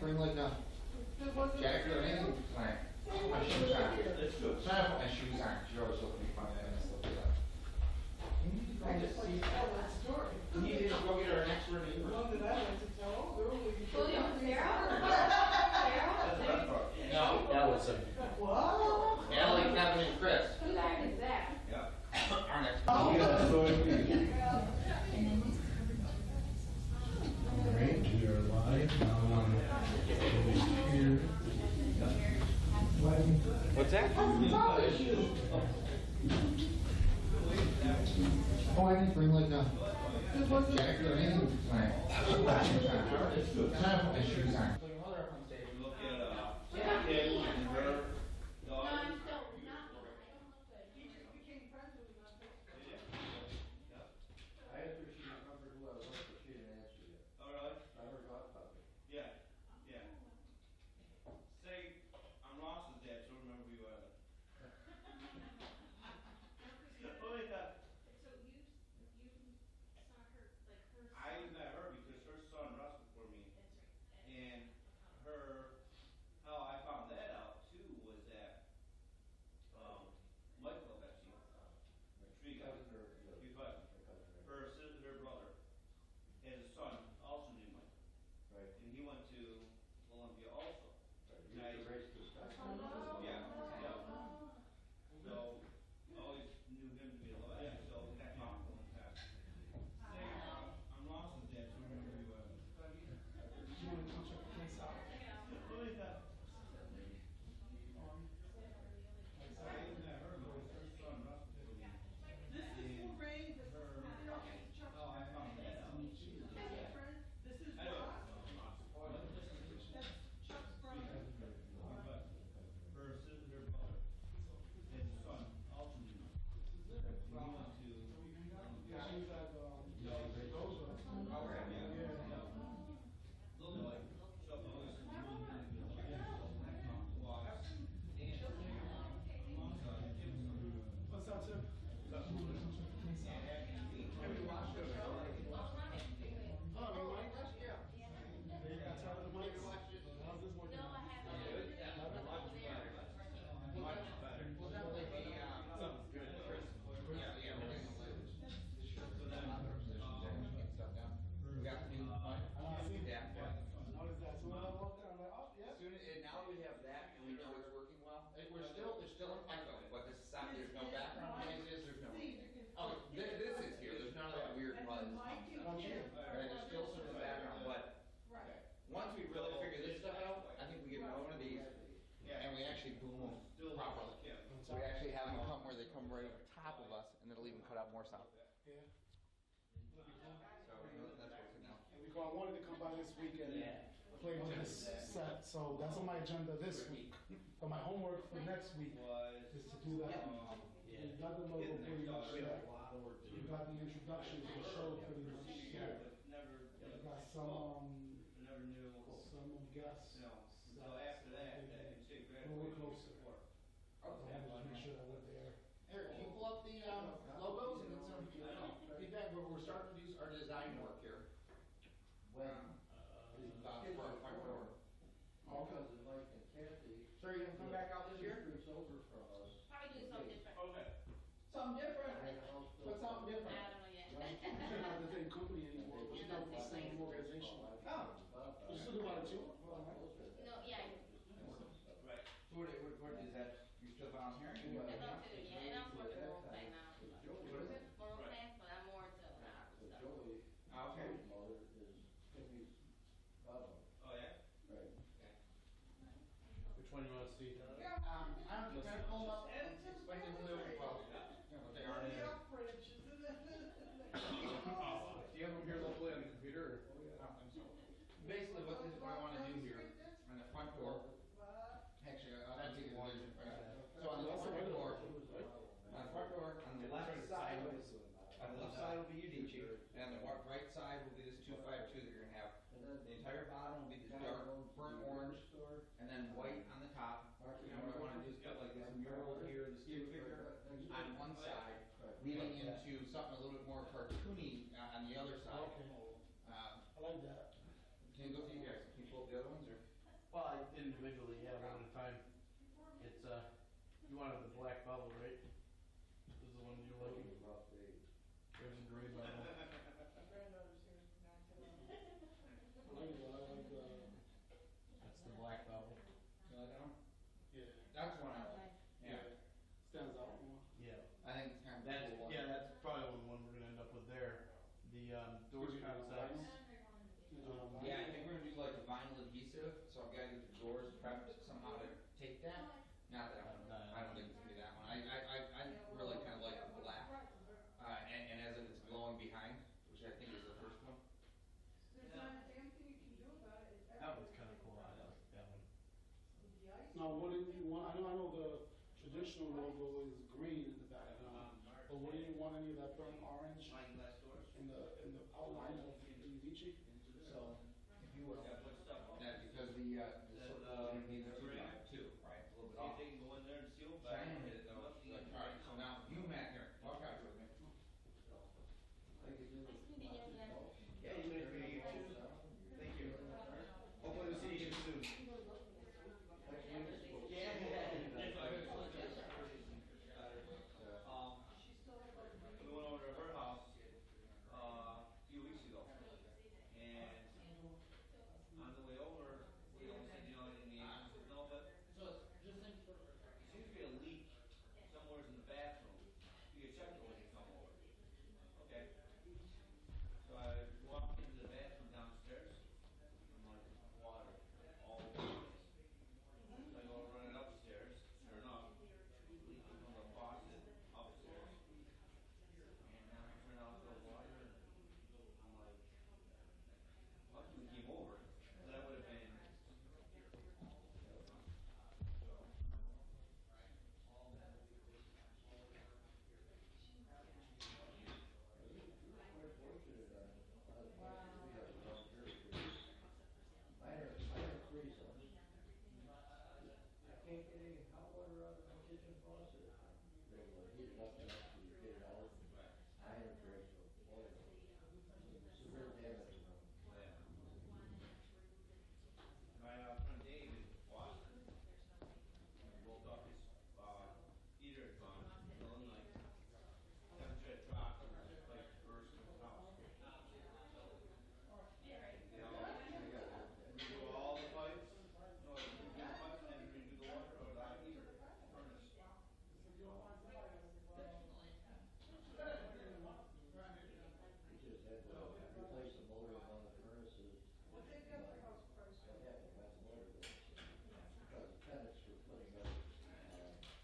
bring like a jacket or anything tonight. My shoes on. That's good. So I have my shoes on. You're always looking at me funny and stuff like that. I just see. We need to go get our next door neighbor. One that I like to tell, William, Sarah? Sarah? That's the best part. No. That was a. What? Natalie, Kevin, and Chris. Who the heck is that? Yeah. Our next. Yeah, so it'd be. Great, we are live now on here. What's that? Oh, I didn't bring like a jacket or anything tonight. My shoes on. So I have my shoes on. So your mother up on stage. Look at Kate and her No, daughter. I'm still not. I don't look good. You just became friends with him on Facebook. Yeah. I asked her if she remembered who I was, but she didn't answer yet. All right. I never got about it. Yeah. Yeah. Say, I'm Ross's dad, so remember who you are. Oh, yeah. So you saw her, like her. I met her because her son wrestled for me. That's right. And her, how I found that out too was that, Michael got you. Tree guy. Tree cousin. Her sister, her brother, has a son also named Michael. Right. And he went to Olympia also. You used to race this guy. Yeah, yeah. So, I always knew him to be a lawyer, so that talked one time. Say, I'm Ross's dad, so remember who you are. You want to come check the place out? Who is that? I even met her because her son wrestled for me. This is Lorraine, this is Her, Chuck's how I found that out. friend. This is I know. Ross. That's Chuck's brother. But her sister, her brother, has a son also named Michael. And he went to. Yeah, she was at, Okay, yeah. Little like, shove the voice in the room and walks. what's up, sir? Have you watched it? Oh, you like that? Yeah. They got tired of the mics. How's this working? No, I haven't. Much better. Well, that would be, something good, Chris. Yeah, yeah, we're gonna live. So then, other positions, and we can stuff down. We got new, yeah. How is that? So when I walked in, I'm like, oh, yeah. Soon, now that we have that, and we know it's working well, there's still an echo, but this is something, there's no background noises, there's no anything. Oh, this is here, there's none of that weird buzz. Right, there's still sort of background, but once we really figure this stuff out, I think we get one of these, and we actually boom them properly. So we actually have them come where they come right over top of us, and it'll even cut out more sound. Yeah. So that's working now. Because I wanted to come by this week and play with this set, so that's on my agenda this week. But my homework for next week is to do that. We've got the logo pretty much set. We've got the introduction to the show pretty much set. Never, We've got some, never knew. guests. No, so after that, that can take very. We're closer. I Okay. wanted to make sure that we're there. Eric, can you pull up the logos and then some feedback? We're starting to do our design work here. When? For our front door. Because of Mike and Kathy. So are you gonna come back out this year? It's over from us. Probably do something different. Okay. Something different. What's something I different? don't know yet. She's not the same company anymore, but she's not with the same organization. Oh. You still do about it too? No, yeah. Right. So what is that? You still volunteering? I don't do it yet. And I'm working more plan now. What is it? More plans, but I'm more to So stuff. Joey, Okay. his mother is Timmy's father. Oh, yeah? Right. Which one you want to see? I don't kind of pull up and explain them a little bit well. You know, what they are. The upbridge, isn't it? Do you have them here locally on the computer? I don't think so. Basically, what I want to do here, on the front door, actually, I'll take it one. So on the front door, on the left side, on the left side will be Udicci, and on the right side will be this 252 that you're gonna have. The entire bottom will be this dark burnt orange, and then white on the top. And what I want to do is put like this mural here, the stick figure on one side, leading into something a little bit more cartoony on the other side. Okay. I like that. Can you go through you guys? Can you pull up the other ones or? Well, individually, yeah, one at a time. It's, you wanted the black bubble, right? This is the one you're looking for. There's a gray bubble. That's the black bubble. You like that one? Yeah. That's the one I like. Yeah. Stands out more. Yeah. I think it's kind of That's, cool. yeah, that's probably the one we're gonna end up with there. The, door concepts. Yeah, I think we're gonna do like a vinyl adhesive, so I've gotta get the doors prepped somehow to take that. Not that I don't think it's gonna be that one. I really kinda like the black. And as if it's glowing behind, which I think is the first one. That one's kinda cool, I like that one. Now, what do you want? I know the traditional logo is green in the background, but what do you want? Any of that burnt orange Sliding glass doors. in the outline of the Udicci? So, if you will. Yeah, put stuff on. Yeah, because the circle needs to be on it too, right? A little bit See off. if they can go in there and seal back. Cheyenne hit it though. Alright, so now you, Matt, here, walk out here with me. Yeah, you made it. Thank you. Hopefully we'll see you soon. We went over to her house, a few weeks ago. And on the way over, we all said, you know, I need, I said, no, but there seems to be a leak somewhere in the bathroom. You can check it when you come over. Okay. So I walked into the bathroom downstairs. I'm like, water all over the place. So I go running upstairs. Sure enough, leaking from the faucet upstairs. And now I turn off the water and I'm like, luckily we came over. That would have been. I can't get any hot water out of my kitchen faucet. They will heat it up enough to get it out. I had a break of oil. Severe damage. My friend Dave in Boston, woke up, his heater had gone, feeling like temperature had dropped, and the pipe burst in his house. You know, redo all the pipes, no, redo the pipes, and then redo the water or the heater, furnace. We just had to replace the motor on one of the furnaces. Yeah, that's the motor goes. Because the tenants were putting up,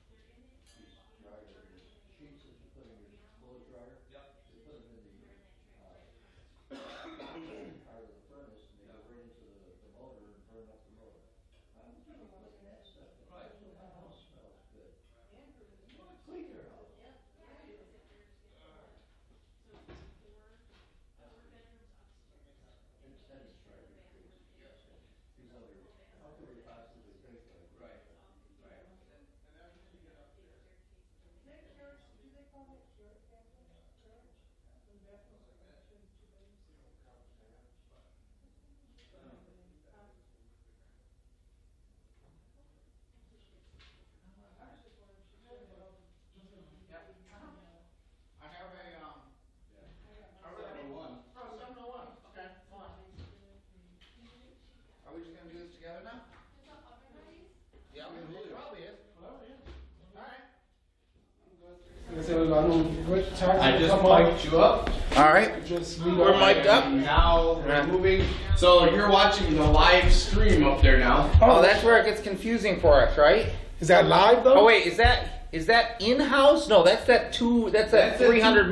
these dryer, these sheets that you put in your clothes dryer. Yep. They put them in the, part of the furnace, and they go right into the motor and burn up the motor. Why would you be putting that stuff in? Right. So my house smells good. Clean your house. And tenants drive you crazy. These other, how could they possibly think like that? Right. I have a, Oh, 701, okay, fine. Are we just gonna do this together now? Yeah, it probably is. Alright. I just mic'd you up. Alright. Just We're mic'd up. Now we're moving. So you're watching the live stream up there now. Oh, that's where it gets confusing for us, right? Is that live though? Oh wait, is that in-house? No, that's that 300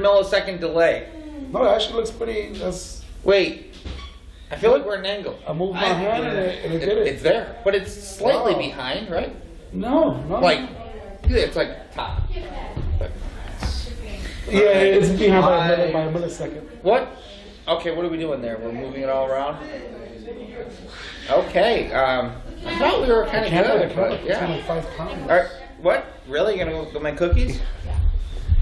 millisecond delay. No, that actually looks pretty. That's. Wait, I feel like we're an angle. I moved my hand and it did it. It's there, but it's slightly Wow. behind, right? No. Like, it's like top. Yeah, it's behind by a millisecond. What? Okay, what are we doing there? We're moving it all around? Okay, I thought we were kind of good, but It's only yeah. 5 pounds. Alright, what? Really? You gonna go get my cookies?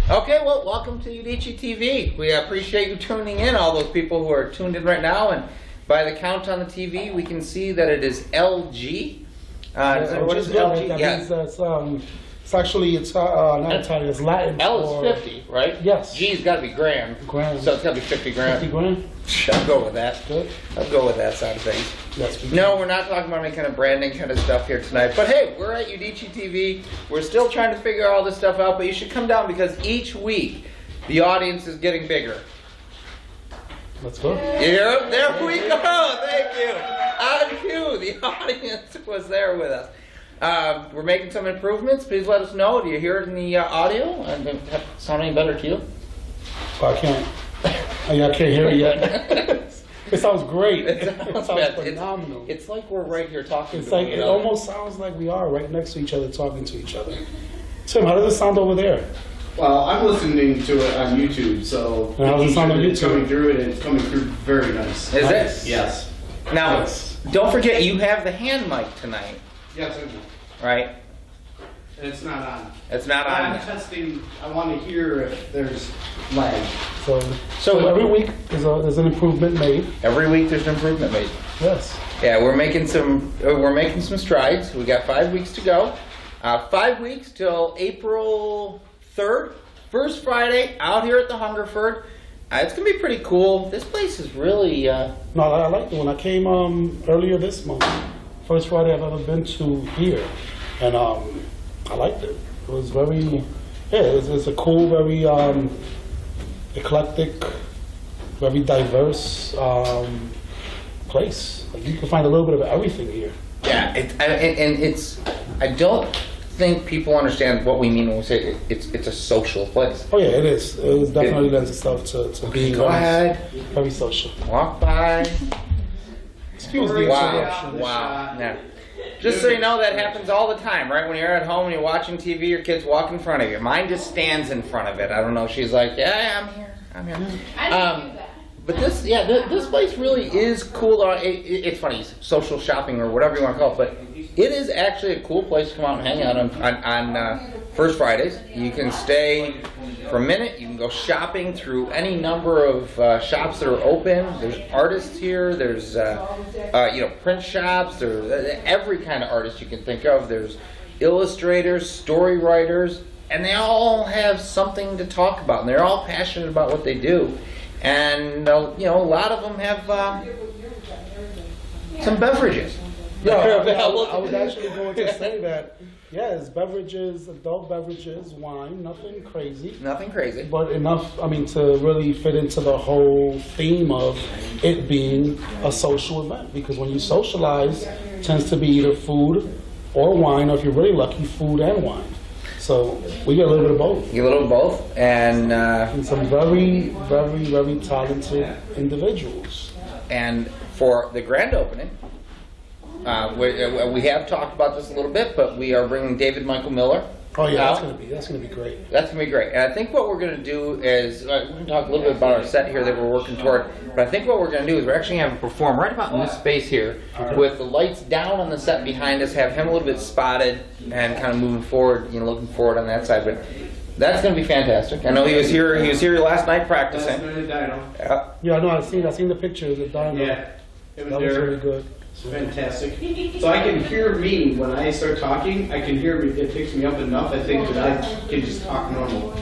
Okay, well, welcome to Udicci.TV. We appreciate you tuning in, all those people who are tuned in right now, and by the count on the TV, we can see that it is LG. What is That LG? means Yeah. it's actually, not Italian, it's Latin. L for- is 50, right? Yes. G's got to be grand. Grand. So it's got to be 50 grand. 50 grand? I'll go with that. Good. I'll go with that side of things. Yes, we No, we're not talking about any kind of branding kind of stuff here tonight. But hey, we're at Udicci.TV. We're still trying to figure all this stuff out, but you should come down because each week the audience is getting bigger. Let's go. Yeah, there we go. Thank you. On cue, the audience was there with us. We're making some improvements. Please let us know. Do you hear it in the audio? Sound any better to you? I can't hear it yet. It sounds great. It sounds bad. phenomenal. It's like we're right here talking It's to like, one it another. almost sounds like we are right next to each other, talking to each other. Tim, how does it sound over there? Well, I'm listening to it on YouTube, so How does it sound on it's YouTube? coming through it, and it's coming through very nice. Is Nice. it? Yes. Now, Yes. don't forget you have the hand mic tonight, Yes, I do. right? And it's not on. It's not on I'm yet. testing. I want to hear if there's lag. So every week there's an improvement made. Every week there's an improvement made. Yes. Yeah, we're making some strides. We got 5 weeks to go. 5 weeks till April 3rd, first Friday out here at the Hungerford. It's gonna be pretty cool. This place is really. No, I like it. When I came earlier this month, first Friday I've ever been to here, and I liked it. It was very, it's a cool, very eclectic, very diverse place. Like you can find a little bit of everything here. Yeah, I don't think people understand what we mean when we say it's a social place. Oh yeah, it is. It definitely lends itself to being Go ahead, very social. walk by. Excuse the Wow, interruption. wow. Yeah. Just so you know, that happens all the time, right? When you're at home and you're watching TV, your kids walk in front of you. Mine just stands in front of it. I don't know. She's like, yeah, I'm here. I didn't do that. But this place really is cool. It's funny, social shopping or whatever you want to call it, but it is actually a cool place to come out and hang out on First Fridays. You can stay for a minute. You can go shopping through any number of shops that are open. There's artists here. There's print shops. There's every kind of artist you can think of. There's illustrators, story writers, and they all have something to talk about. And they're all passionate about what they do. And a lot of them have some beverages. Yeah, I was actually going to say that. Yes, beverages, adult beverages, wine, nothing crazy. Nothing crazy. But enough, to really fit into the whole theme of it being a social event. Because when you socialize, it tends to be either food or wine, or if you're really lucky, food and wine. So we get a little bit of both. You get a little of both, and some very, very, very talented individuals. And for the grand opening, we have talked about this a little bit, but we are bringing David Michael Miller. Oh yeah, out. that's gonna be great. That's going to be great. And I think what we're going to do is, we're going to talk a little bit about our set here that we're working toward, but I think what we're going to do is we're actually going to have him perform right about in this space here, with the lights down on the set behind us, have him a little bit spotted, and kind of moving forward, looking forward on that side. But that's going to be fantastic. I know he was here last night practicing. Last minute dyno. Yeah. Yeah, I know. I've seen the pictures of Dino. Yeah. It was That was there. really good. It's fantastic. So I can hear me when I start talking. I can hear me. It picks me up enough, I think, that I can just talk normal.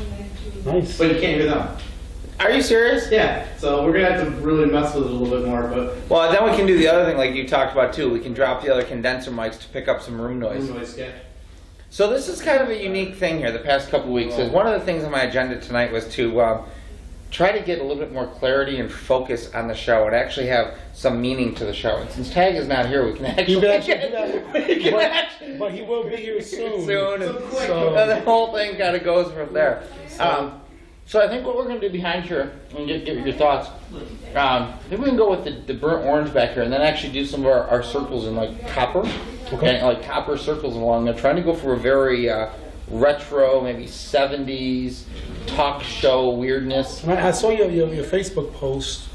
Nice. But you can't hear them. Are you serious? Yeah. So we're gonna have to really mess with it a little bit more, but Well, then we can do the other thing like you talked about too. We can drop the other condenser mics to pick up some room noise. yeah. So this is kind of a unique thing here the past couple of weeks. Is one of the things on my agenda tonight was to try to get a little bit more clarity and focus on the show and actually have some meaning to the show. And since Tag is not here, we can actually... But he will be here soon. And the whole thing kind of goes from there. So I think what we're going to do behind here, and get your thoughts, maybe we can go with the burnt orange back here and then actually do some of our circles in like copper. Okay. And like copper circles along there, trying to go for a very retro, maybe 70s talk show weirdness. And I saw your Facebook post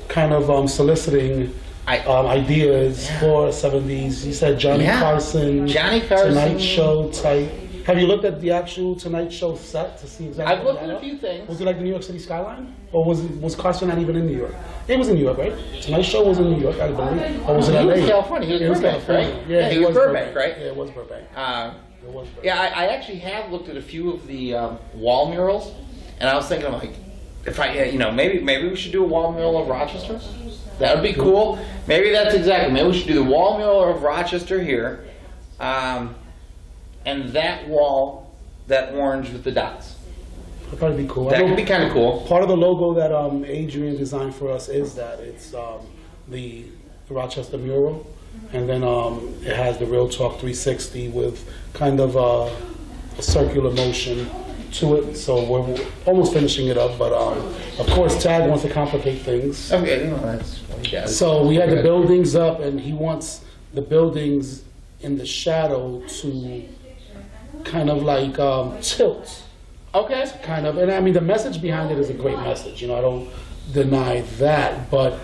kind of soliciting ideas for 70s. You said Johnny Carson, Johnny Carson. Tonight Show type Have you looked at the actual Tonight Show set to see exactly? I've looked what at a that few is? things. Was it like the New York City skyline, or was Costco not even in New York? It was in New York, right? Tonight Show was in New York, I believe. Or was it He LA? was California. He was It was Burbank, California. right? Yeah, he was Burbank, right? Yeah, it was Burbank. It was Burbank. Yeah, I actually have looked at a few of the wall murals, and I was thinking like, if I, maybe we should do a wall mural of Rochester. That would be cool. Maybe that's exactly. Maybe we should do the wall mural of Rochester here, and that wall, that orange with the dots. That'd probably be cool. That would be kind of cool. Part of the logo that Adrian designed for us is that it's the Rochester mural, and then it has the Real Talk 360 with kind of a circular motion to it. So we're almost finishing it up, but of course Tag wants to complicate things. Okay, that's what he does. So we had the buildings up, and he wants the buildings in the shadow to kind of like tilt. Okay. Kind of, and I mean the message behind it is a great message. I don't deny that, but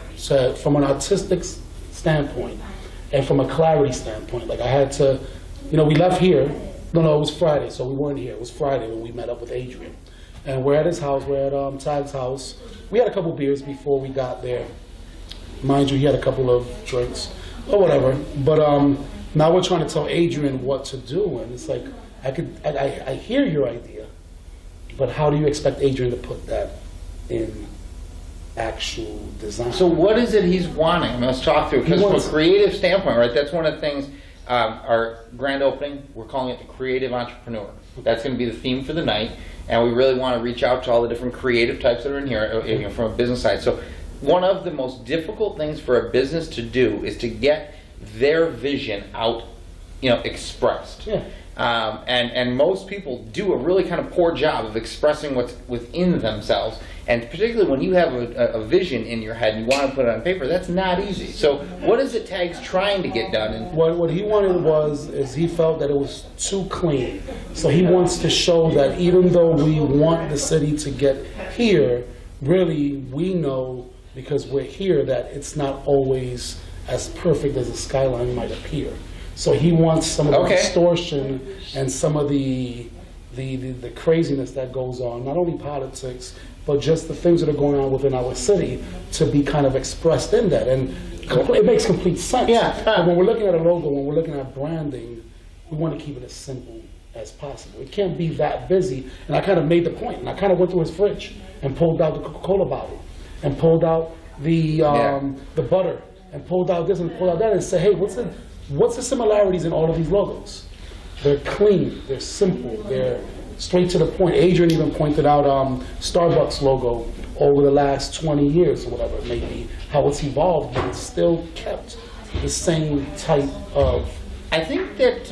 from an artistic standpoint and from a clarity standpoint, like I had to, we left here. No, it was Friday, so we weren't here. It was Friday when we met up with Adrian, and we're at his house. We're at Tag's house. We had a couple beers before we got there. Mind you, he had a couple of drinks or whatever. But now we're trying to tell Adrian what to do, and it's like I hear your idea, but how do you expect Adrian to put that in actual design? So what is it he's wanting? I mean, let's talk through it. Because from a creative standpoint, right, that's one of the things, our grand opening, we're calling it the Creative Entrepreneur. That's going to be the theme for the night, and we really want to reach out to all the different creative types that are in here from a business side. So one of the most difficult things for a business to do is to get their vision out, expressed. Yeah. And most people do a really kind of poor job of expressing what's within themselves. And particularly when you have a vision in your head and you want to put it on paper, that's not easy. So what is it Tag's trying to get done? What he wanted is he felt that it was too clean. So he wants to show that even though we want the city to get here, really we know because we're here that it's not always as perfect as the skyline might appear. So he wants some of the distortion and some of the craziness that goes on, not only politics, but just the things that are going on within our city to be kind of expressed in that. And it makes complete sense. Yeah. But when we're looking at a logo, when we're looking at branding, we want to keep it as simple as possible. It can't be that busy. And I kind of made the point, and I kind of went through his fridge and pulled out the Coca-Cola bottle and pulled out the butter and pulled out this and pulled out that and said, hey, what's the similarities in all of these logos? They're clean, they're simple, they're straight to the point. Adrian even pointed out Starbucks logo over the last 20 years or whatever it may be, how it's evolved, but it's still kept the same type of... I think that,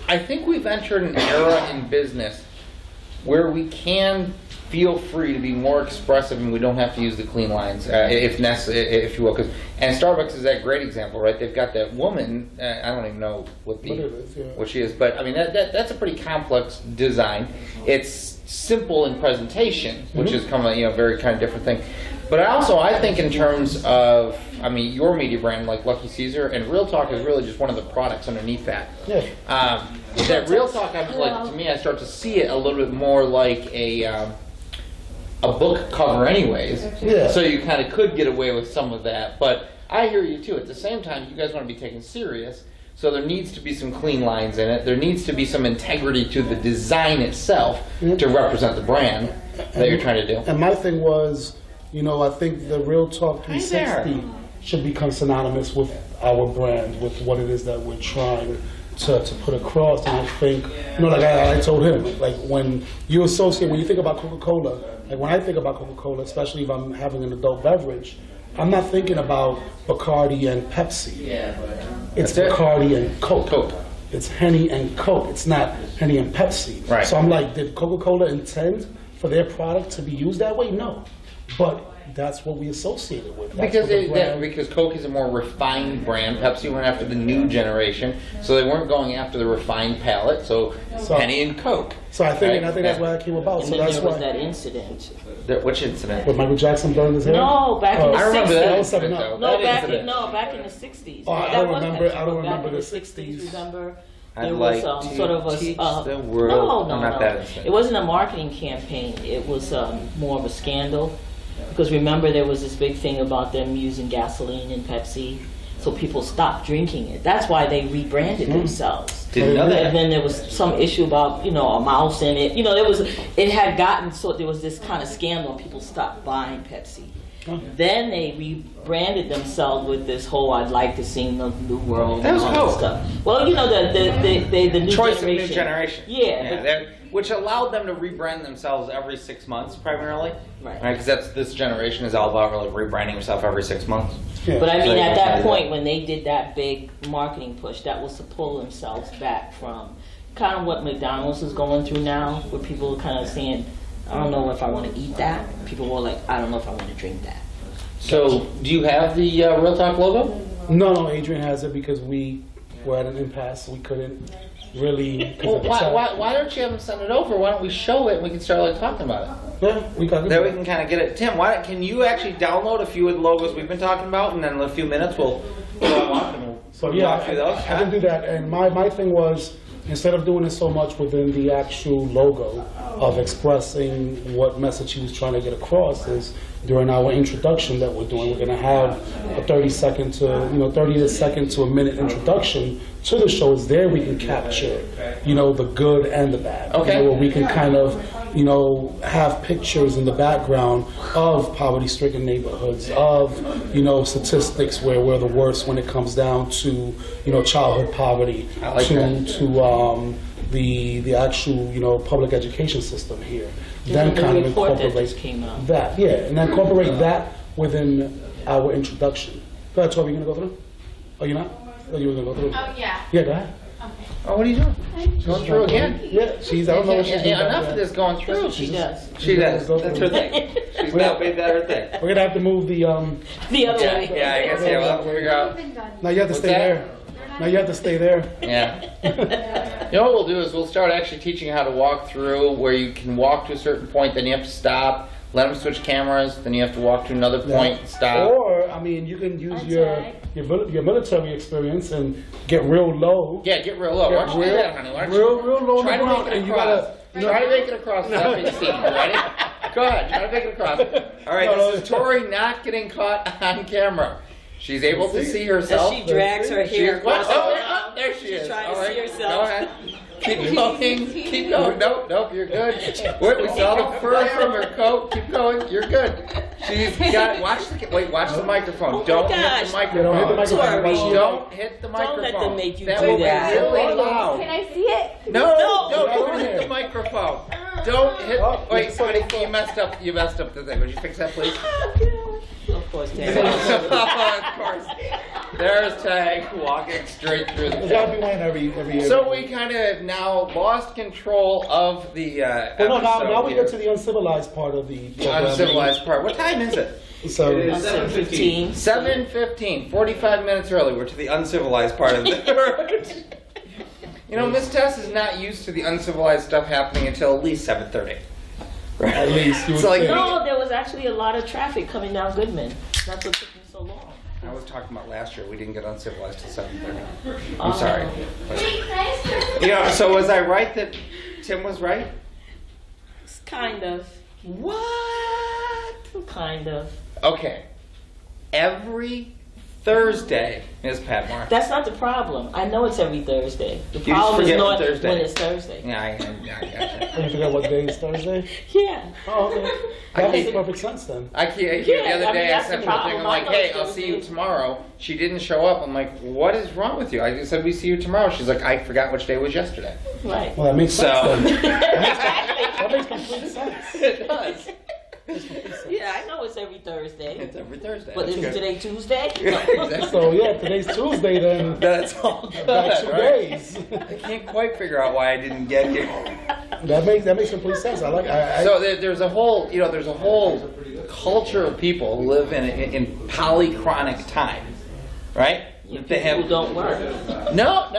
I think we've entered an era in business where we can feel free to be more expressive and we don't have to use the clean lines, if necessary, if you will. And Starbucks is that great example, right? They've got that woman, I don't even know what she is, but I mean, that's a pretty complex design. It's simple in presentation, which is kind of a very kind of different thing. But I think in terms of, I mean, your media brand like Lucky Caesar and Real Talk is really just one of the products underneath that. Yeah. That Real Talk, to me, I start to see it a little bit more like a book cover anyways. Yeah. So you kind of could get away with some of that. But I hear you too. At the same time, you guys want to be taken serious. So there needs to be some clean lines in it. There needs to be some integrity to the design itself to represent the brand that you're trying to do. And my thing was, I think the Real Talk 360 should become synonymous with our brand, with what it is that we're trying to put across. And I think, like I told him, like when you think about Coca-Cola, like when I think about Coca-Cola, especially if I'm having an adult beverage, I'm not thinking about Bacardi and Pepsi. It's Bacardi and Coke. It's Henny and Coke. It's not Henny and Pepsi. Right. So I'm like, did Coca-Cola intend for their product to be used that way? No. But that's what we associate it with. Because Coke is a more refined brand. Pepsi went after the new generation, so they weren't going after the refined palate. So Henny and Coke. So I think that's why it came about. And so then that's there was why. that incident. Which incident? When Michael Jackson burned his hair. No, back in the 60s. I remember that. was 7-Up. No, back in the 60s. Oh, I That don't was remember. I don't back remember in the '60s. 60s. Remember? I'd There like was to sort of a teach no, the world. no, I'm not no. that insane. It wasn't a marketing campaign. It was more of a scandal because remember there was this big thing about them using gasoline in Pepsi, so people stopped drinking it. That's why they rebranded themselves. Didn't know that. And then there was some issue about a mouse in it. It had gotten there was this kind of scandal. And people stopped buying Pepsi. Then they rebranded themselves with this whole "I'd like to sing the new world" That and was all cool. that stuff. Well, the new Choice generation. of new generation. Yeah, which allowed them to rebrand themselves every 6 months, primarily. Right. Because that's this generation is all about really rebranding yourself every 6 months. Yeah. But I mean, So at they that did point, when they did that big marketing push, that was to pull themselves back from kind of what McDonald's is going through now, where people are kind of saying, I don't know if I want to eat that. People were like, I don't know if I want to drink that. So, do you have the Real Talk logo? No, Adrian has it because we were at an impasse. We couldn't really. Well, why don't you have them send it over? Why don't we show it and we can start like talking about it? Yeah, we got it. Then we can kind of get it. Tim, can you actually download a few of the logos we've been talking about, and then in a few minutes we'll walk So yeah, walk through those? I can do that. And my thing was, instead of doing it so much within the actual logo of expressing what message he was trying to get across, is during our introduction that we're doing, we're going to have a 30 second to a minute introduction to the show. Is there we can capture, the good and the bad. Okay. Where we can kind of, have pictures in the background of poverty-stricken neighborhoods, of, statistics where we're the worst when it comes down to, childhood poverty, I like that. the actual, public education system here. Then There's a kind of report that incorporate just came out. that, and then incorporate that within our introduction. Go ahead, Toby, you gonna go through? Oh, you're not? Oh, you were gonna go through? Oh, yeah. Yeah, go ahead. Oh, what are you doing? Going through again? Yeah, I don't know what she's doing. back Enough there. of this going That's through. what she does. She does. Go That's through. her thing. She's now made that her thing. We're gonna have to move the, The other way. Yeah, I guess we'll have to figure out. now you have to What's stay that? there. Now you have to stay there. Yeah. You know what we'll do is we'll start actually teaching how to walk through where you can walk to a certain point, then you have to stop, let them switch cameras, then you have to walk to another point, stop. Or, you can use your military experience and get real low. Yeah, get real low. Why don't you do that, honey? Why don't you Real low on try the to ground, make it and you across? gotta, Try to make it across without being seen. You ready? Go ahead, try to make it across. All right, this is Tori not getting caught on camera. She's able to see herself. As she drags her hair What? across Oh, her yeah, mouth. there she She's is. trying to All right, see herself. Go ahead. Keep going. Keep going. Nope, you're good. Wait, we saw the fur from her coat. Keep going. You're good. She's got. Watch the microphone. Oh my Don't hit gosh. the microphone. Don't hit the microphone. Sorry. Don't hit the microphone. Don't let them make you that do will that. be really loud. Can I see it? No, No. don't hit the microphone. Don't hit. Oh, Wait, it's so honey, fun. you messed up the thing. Would you fix that, please? Of course, Of Dad. course. There's Tag walking straight through the You gotta be one every year. So we kind of now lost control of the Well, no, episode now we here. get to the uncivilized part of the program. Uncivilized part. What time is it? So, It is 7:15. 7:15. 45 minutes early. We're to the uncivilized part of the Miss Tess is not used to the uncivilized stuff happening until at least 7:30. at least you would It's like- think. No, there was actually a lot of traffic coming down Goodman. That's what took me so long. I was talking about last year. We didn't get uncivilized till 7:30. I'm sorry. Wait, So was I right that Tim was right? Kind of. What? Kind of. Okay. Every Thursday, Ms. Padmore. That's not the problem. I know it's every Thursday. The just problem is forget not Thursday. when it's Thursday. Yeah, I gotcha. You forgot what day is Thursday? Yeah. Oh, okay. That makes perfect sense then. I can't, Yeah, the other I mean, day I that's sent the her a thing. I'm problem. like, I know hey, it's I'll see you Thursday. tomorrow. She didn't show up. I'm like, what is wrong with you? I just said we see you tomorrow. She's like, I forgot which day was yesterday. Right. Well, that makes sense So- then. That makes complete sense. It does. Yeah, I know it's every Thursday. It's every Thursday. But That's is good. today Tuesday? Exactly. So yeah, today's Tuesday then. That's all good, About 2 right? days. I can't quite figure out why I didn't get here. That makes complete sense. I like. So there's a whole, there's a whole culture of people who live in polychronic time, right? They have People don't work. no,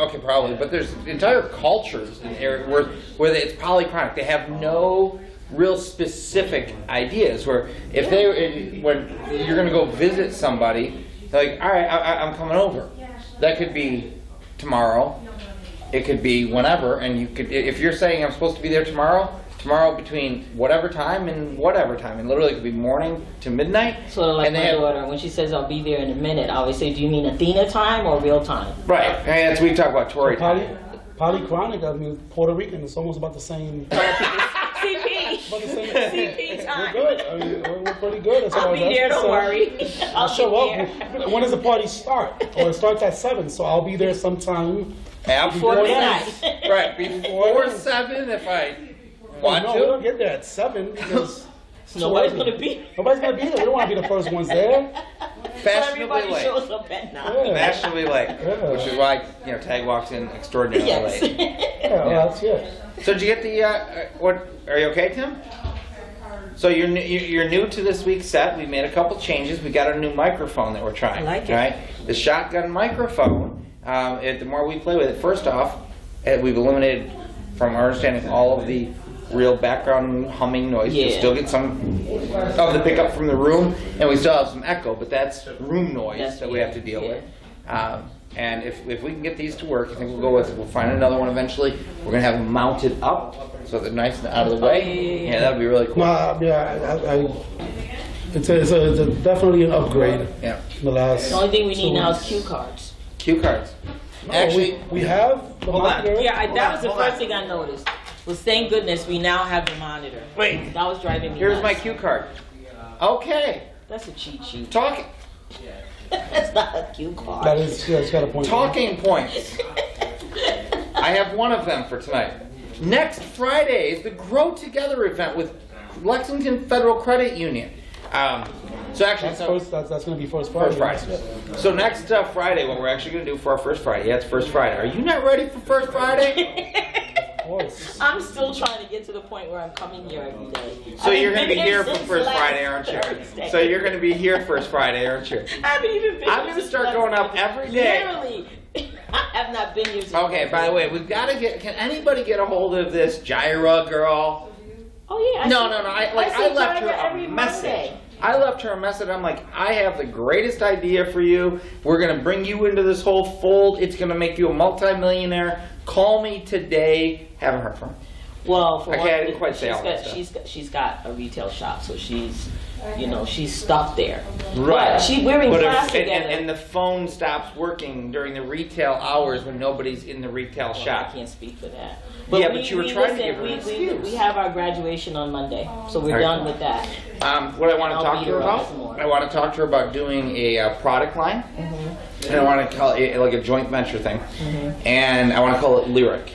okay, probably, but there's entire cultures in area where it's polychronic. They have no real specific ideas. Where when you're going to go visit somebody, they're like, all right, I'm coming over. That could be tomorrow. it could be whenever, and you could, if you're saying I'm supposed to be there tomorrow between whatever time and whatever time, and literally it could be morning to midnight. Sort of like and they my have- daughter, when she says I'll be there in a minute, I always say, do you mean Athena time or real time? Right, and that's we talk about Tory time. Polychronic, I mean, Puerto Rican, it's almost about the same. CP. About the same. CP time. We're good. I mean, we're pretty good. As I'll far be as there, that's don't concerned. worry. I'll show up. When does the party start? Well, it starts at 7, so I'll be there sometime. Before Before midnight. midnight. Right, before 7 if I want no, we to. don't get there at 7 because Nobody's gonna be. Nobody's gonna be there. We don't want to be the first ones there. Fashionably Everybody late. shows up at 9. Yeah. Fashionably late, Yeah. which is why Tag walks in extraordinarily Yes. late. Yeah, well, that's it. So did you get the what? Are you okay, Tim? So you're new to this week's set. We made a couple changes. We got a new microphone that we're trying. I like it. Right, the shotgun microphone. The more we play with it, first off, we've eliminated, from our understanding, all of the real background humming noise. Yeah. You'll still get some of the pickup from the room, and we still have some echo, but that's room noise that we have to deal with. And if we can get these to work, I think we'll find another one eventually. We're gonna have them mounted up so they're nice and out of the way. Yeah. That'd be really cool. It's a definitely an upgrade. Yeah. The last. The only thing we need 2 now is weeks. cue cards. Cue cards. No, Actually, we have the hold on. monitor. Yeah, that was the first thing I noticed. Was thank goodness we now have the monitor. Wait. That was driving me Here's nuts. my cue card. Okay. That's a cheat sheet. Talking That's not a cue card. That is, yeah, it's got a point. talking points. I have one of them for tonight. Next Friday is the Grow Together event with Lexington Federal Credit Union. So actually, That's going to be first Friday. First Friday. So next Friday, what we're actually going to do for our first Friday, it's First Friday. Are you not ready for First Friday? Of course. I'm still trying to get to the point where I'm coming here every day. So you're going going to be here for First Friday, aren't you? So you're going to be here First Friday, aren't you? I haven't even been I'm here going to since start last going up Friday. every day. Literally. I have not been here since Okay, by the way, we've got to get, can anybody get a hold of this Gyra girl? Oh yeah. No, I left her every a message. Monday. I left her a message. I'm like, I have the greatest idea for you. We're going to bring you into this whole fold. It's going to make you a multimillionaire. Call me today. Haven't heard from her. Well, for Okay, one, I didn't quite say all that stuff. she's got a retail shop, so she's she's stuck there. Right. But we're in But class if, together. and the phone stops working during the retail hours when nobody's in the retail I shop. can't speak for that. Yeah, but you were trying to give her an we excuse. have our graduation on Monday, so we're All right. done with that. What I want to I'll talk beat to her her up about, some more. I want to talk to her about doing a product line. And I want to call it like a joint venture thing. And I want to call it Lyric.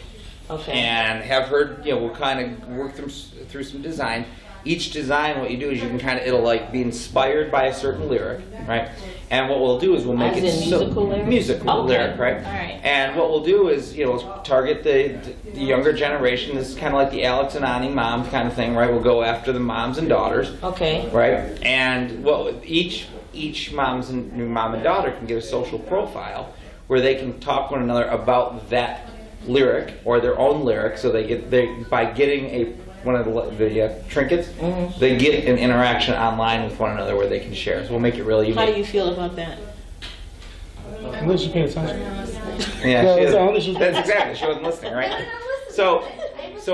Okay. And have her, we'll kind of work through some design. Each design, what you do is you can kind of, it'll like be inspired by a certain lyric, right? And what we'll do is we'll make As it in musical lyric? musical Okay. lyric, right? All right. And what we'll do is, target the younger generation. This is kind of like the Alex and Ani mom kind of thing, right? We'll go after the moms and daughters, Okay. right? And each new mom and daughter can get a social profile where they can talk to one another about that lyric or their own lyric. So by getting one of the trinkets, they get an interaction online with one another where they can share. So we'll make it really unique. How do you feel about that? Unless you pay attention. Yeah, that's that's exactly. She wasn't listening, right? So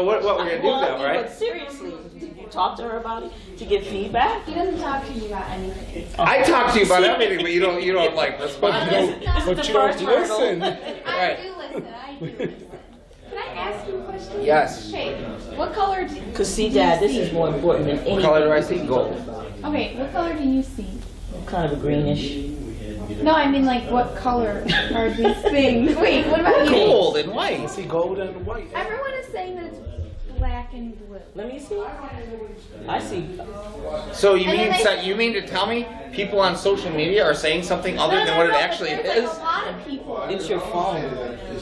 what we're gonna do though, But right? seriously, did you talk to her about it to get feedback? He doesn't talk to you about anything. I talk to you about everything, but you don't like respond. This is But the you don't first hurdle. listen. Right. I do listen. Can I ask you a question? Yes. Okay. What color do Because see, Dad, this is more important than anything. What color do I see? Gold. Okay, what color do you see? Kind of a greenish. No, I mean like what color are these things? Wait, what about you? Gold and white. I see gold and white. Everyone is saying that it's black and blue. Let me see. I see. So you And mean then you mean to tell me people on social media are saying something other No, than no, what it no, but actually there's, is? Like a lot of people. It's your phone.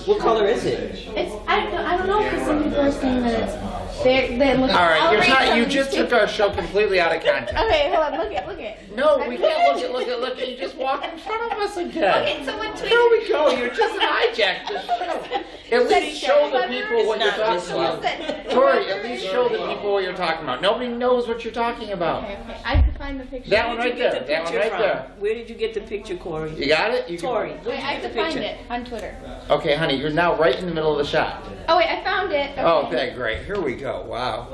What color is it? It's I don't know because some people are saying that it's They look. All right, I'll you're read not, some you of just these took our show completely out of context. Okay, hold on. Look it. No, we can't look at. You just walked in front of us again. Okay, someone tweeted. Here we go. You're just an hijacked the show. At least show the people what you're talking about. Tori, at least show the people what you're talking about. Nobody knows what you're talking about. Okay. I have to find the picture. That one Where right did you get there. the That one picture right from? there. Where did you get the picture, Corey? You got it? You can- Tori, Wait, where'd I you have get to the find picture? it on Twitter. Okay, honey, you're now right in the middle of the shot. Oh wait, I found it. Okay. Oh, okay, great. Here we go. Wow.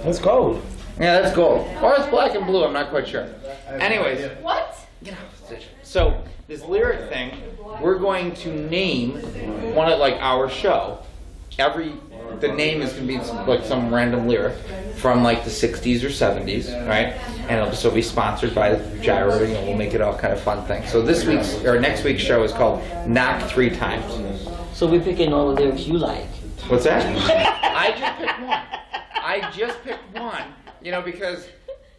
Let's go. Yeah, that's gold. Or it's black and blue. I'm not quite sure. Anyways, What? get out of position. So this lyric thing, we're going to name one of like our show. The name is going to be like some random lyric from like the 60s or 70s, right? And it'll still be sponsored by Gyro. You know, we'll make it all kind of fun thing. So this week's or next week's show is called Knock 3 Times. So we're picking all the lyrics you like. What's that? I just picked one. You know, because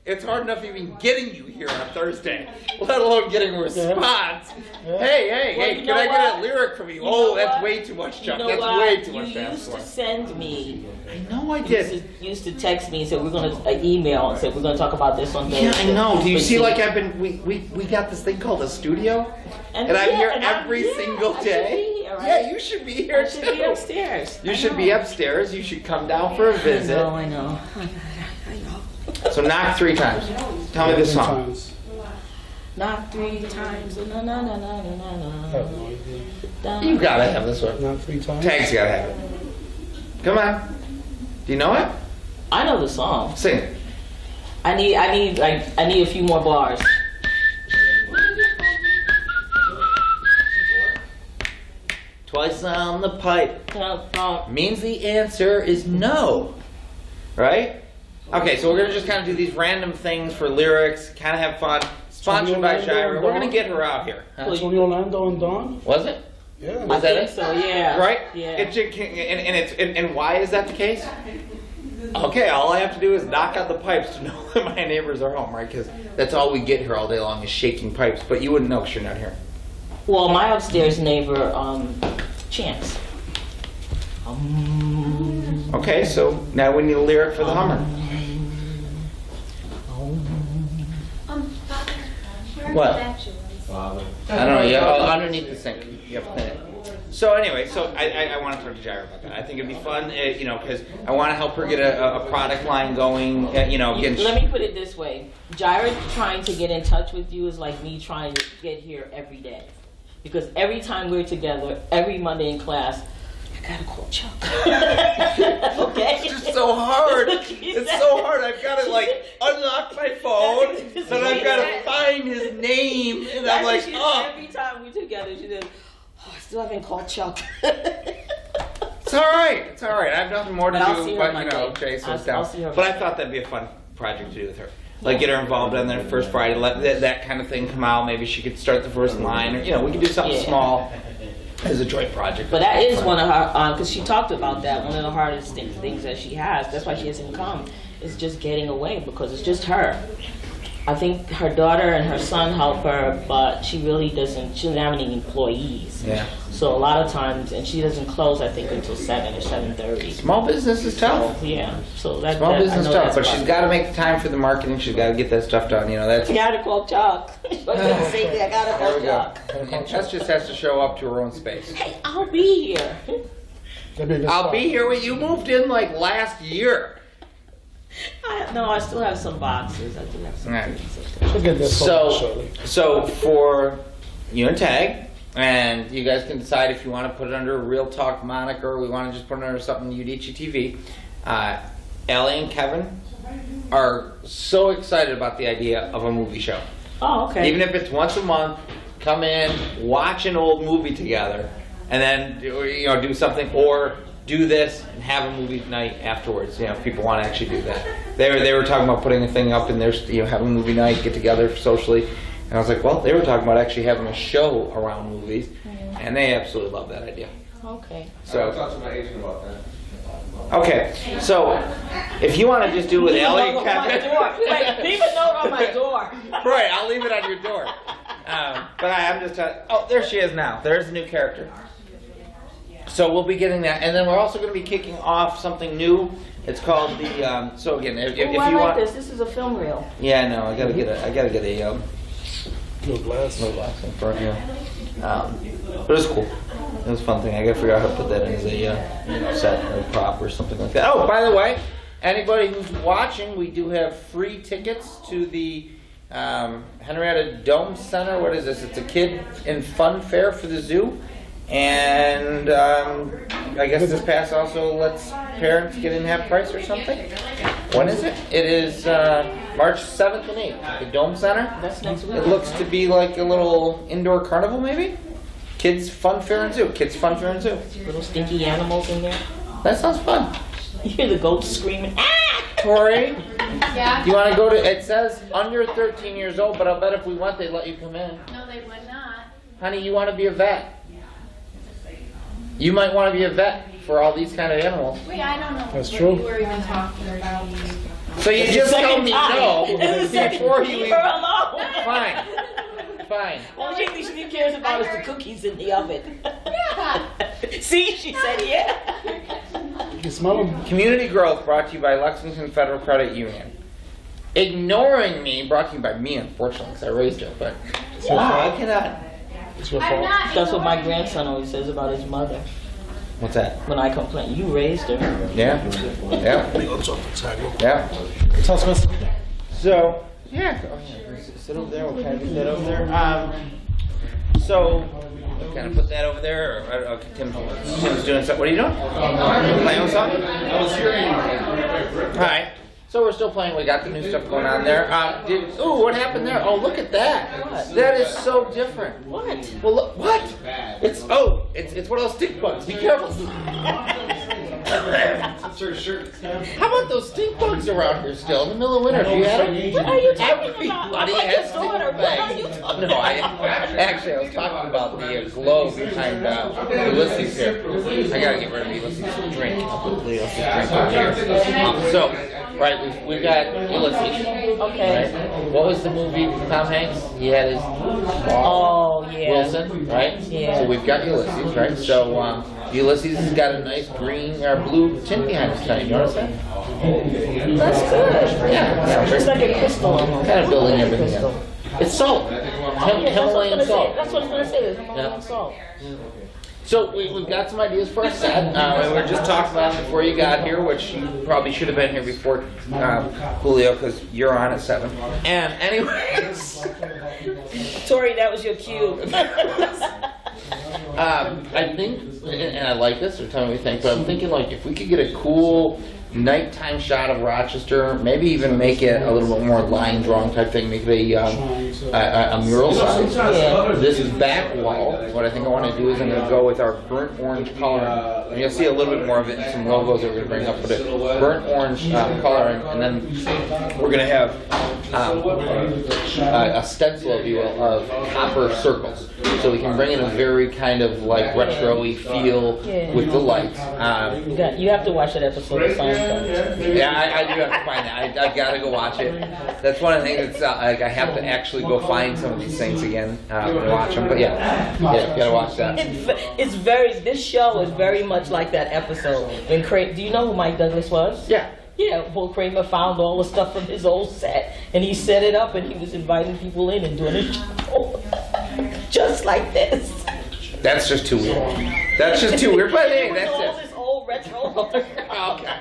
it's hard enough even getting you here on Thursday, let alone getting a response. Yeah. Hey, you can I know get a what? lyric from you? You Oh, know that's what? way too much, Chuck. You know That's what? way too much You to ask used for. to send me. I know I did. Used to text me and said we're gonna email and said we're gonna talk about this on Thursday. Yeah, I know. Do you But see, like I've been, we got this thing called a studio, and I'm here every single I should day. be here, right? Yeah, you should be here I should be too. upstairs. You should be upstairs. You should come down for a visit. I know. So knock 3 times. Tell me this song. Times. Knock 3 times. Na na na na na I na have no idea. na. You gotta have this one. Not 3 times. Tag's gotta have it. Come on. Do you know it? I know the song. Sing it. I need a few more bars. Twice on the pipe means the answer is no. Right? Okay, so we're gonna just kind of do these random things for lyrics, kind of have fun. Sponsored by Shira. We're gonna get her out here. Huh? Tony Orlando and Dawn? Was it? Yeah. Was I that think it? so, yeah. Right? Yeah. And why is that the case? Okay, all I have to do is knock on the pipes to know that my neighbors are home, right? Because that's all we get here all day long is shaking pipes. But you wouldn't know because you're not here. Well, my upstairs neighbor, Chance. Okay, so now we need a lyric for the Hummer. Father, where What? are the actual ones? I don't know. Yeah, underneath the sink. You have to clean it. So anyway, so I want to talk to Jaira about that. I think it'd be fun, you know, because I want to help her get a product line going. You know, again. Let me put it this way: Jaira trying to get in touch with you is like me trying to get here every day, because every time we're together, every Monday in class, I gotta call Chuck. Okay? It's just so hard. It's so hard. I've got to like unlock my phone, then I've got to find his name, and I'm like, oh. Every time we're together, she says, oh, I still haven't called Chuck. It's all right. It's all right. I have nothing more to But I'll see do, her but you know, Monday. chase us I'll down. see her But I Monday. thought that'd be a fun project to do with her. Like get her involved on their first Friday, let that kind of thing come out. Maybe she could start the first line, or you know, we could do something Yeah. small as a joint project. But that is one of her, because she talked about that, one of the hardest things that she has, that's why she hasn't come, is just getting away, because it's just her. I think her daughter and her son help her, but she really doesn't, she doesn't have any employees. Yeah. So a lot of times, and she doesn't close, I think, until 7 or 7:30. Small business is tough. So, yeah, so that's Small business I know tough, that's but she's part got to make the time for the marketing. She's got to get that stuff done. You know, that's. I gotta call Chuck. I gotta There call we go. Chuck. And Tess just has to show up to her own space. Hey, I'll be here. That'd be a good I'll start. be here when you moved in like last year. No, I still have some boxes. I do have some Right. things. She'll get this So, shortly. so for you and Tag, and you guys can decide if you want to put it under a Real Talk moniker, or we want to just put it under something Udicci.TV. Ellie and Kevin are so excited about the idea of a movie show. Oh, okay. Even if it's once a month, come in, watch an old movie together, and then do something, or do this and have a movie night afterwards. You know, if people want to actually do that. They were talking about putting a thing up and there's having a movie night, get together socially, and I was like, well, they were talking about actually having a show around movies, and they absolutely love that idea. Okay. I'll So talk to my agent about that. okay, so if you want to just do with Leave a Ellie note and on my Kevin, door. Wait, leave a note on my door. right? I'll leave it on your door. But I'm just oh, there she is now. There's a new character. So we'll be getting that, and then we're also going to be kicking off something new. It's called the. So again, if Oh, I you like want, this. This is a film reel. yeah, no, I gotta get a No glass. no glass in front. Yeah, but it was cool. It was a fun thing. I gotta figure out how to put that in as a set or prop or something like that. Oh, by the way, anybody who's watching, we do have free tickets to the Henrietta Dome Center. What is this? It's a kid and fun fair for the zoo. And I guess this pass also lets parents get in half price or something. When is it? It is March 7th and 8th at the Dome Center. That's next week. It looks to be like a little indoor carnival, maybe? Kids Fun Fair and Zoo. Kids Fun Fair and Zoo. Little stinky animals in there. That sounds fun. You hear the goats screaming. Ah! Tori, Yeah? you want to go to, it says under 13 years old, but I'll bet if we went, they'd let you come in. No, they would not. Honey, you want to be a vet? You might want to be a vet for all these kind of animals. Wait, I don't know That's what true. you were even talking about. So you just told me no before you Leave even. her alone. Fine. Fine. Only thing she cares about is the cookies in the oven. Yeah. See, she said yeah. You can smell them. Community Growth brought to you by Lexington Federal Credit Union. Ignoring me brought to you by me, unfortunately, because I raised her. But I cannot. It's your I'm fault. not. That's what my grandson always says about his mother. What's that? When I complain, you raised her. Yeah. Yeah. Yeah. Tell us what's So, yeah. Sit over there. We'll kind of get that over there. So, kind of put that over there. Or, okay, Tim's doing something. What are you doing? Playing with something? All right. So we're still playing. We got the new stuff going on there. Ooh, what happened there? Oh, look at that. That is so different. What? Well, look, what? It's one of those stink bugs. Be careful. How about those stink bugs around here still in the middle of winter? Do you have them? What are you talking about? Everybody I'm like has his daughter. stink What are bugs. you talking No, actually I was talking about the glow behind Ulysses here. I gotta get rid of Ulysses' drink. I'll put Ulysses' drink over here. So, right, we've got Ulysses. Okay. Right? What was the movie with Tom Hanks? He had his Oh, yeah. Wilson, right? Yeah. So we've got Ulysses, right? So Ulysses has got a nice green or blue tint behind his tonight. You notice that? That's good. Yeah. It's like a crystal almost. Kind of building Like a everything crystal. up. It's salt. Himalayan salt. That's what I was going to say. There's Himalayan Yeah. salt. So we've got some ideas for a set. We were just talking about it before you got here, which you probably should have been here before, Julio, because you're on at 7. And anyways, Tori, that was your cue. I think, and I like this, or tell me what you think, but I'm thinking like if we could get a cool nighttime shot of Rochester, maybe even make it a little bit more line drawing type thing, make it a mural size. Yeah. This back wall, what I think I want to do is I'm going to go with our burnt orange coloring. And you'll see a little bit more of it in some logos that we're going to bring up, but burnt orange coloring, and then we're going to have a stencil, if you will, of copper circles. So we can bring in a very kind of like retro-y feel with the lights. You have to watch that episode of Seinfeld. Yeah, I do have to find it. I gotta go watch it. That's one of the things that's like I have to actually go find some of these things again and watch them. But yeah, gotta watch that. It's very. This show is very much like that episode. When do you know who Mike Douglas was? Yeah. Yeah, Will Kramer found all the stuff from his old set, and he set it up, and he was inviting people in and doing a show, just like this. That's just too weird. That's just too weird. But hey, that's all it. this old retro. Okay.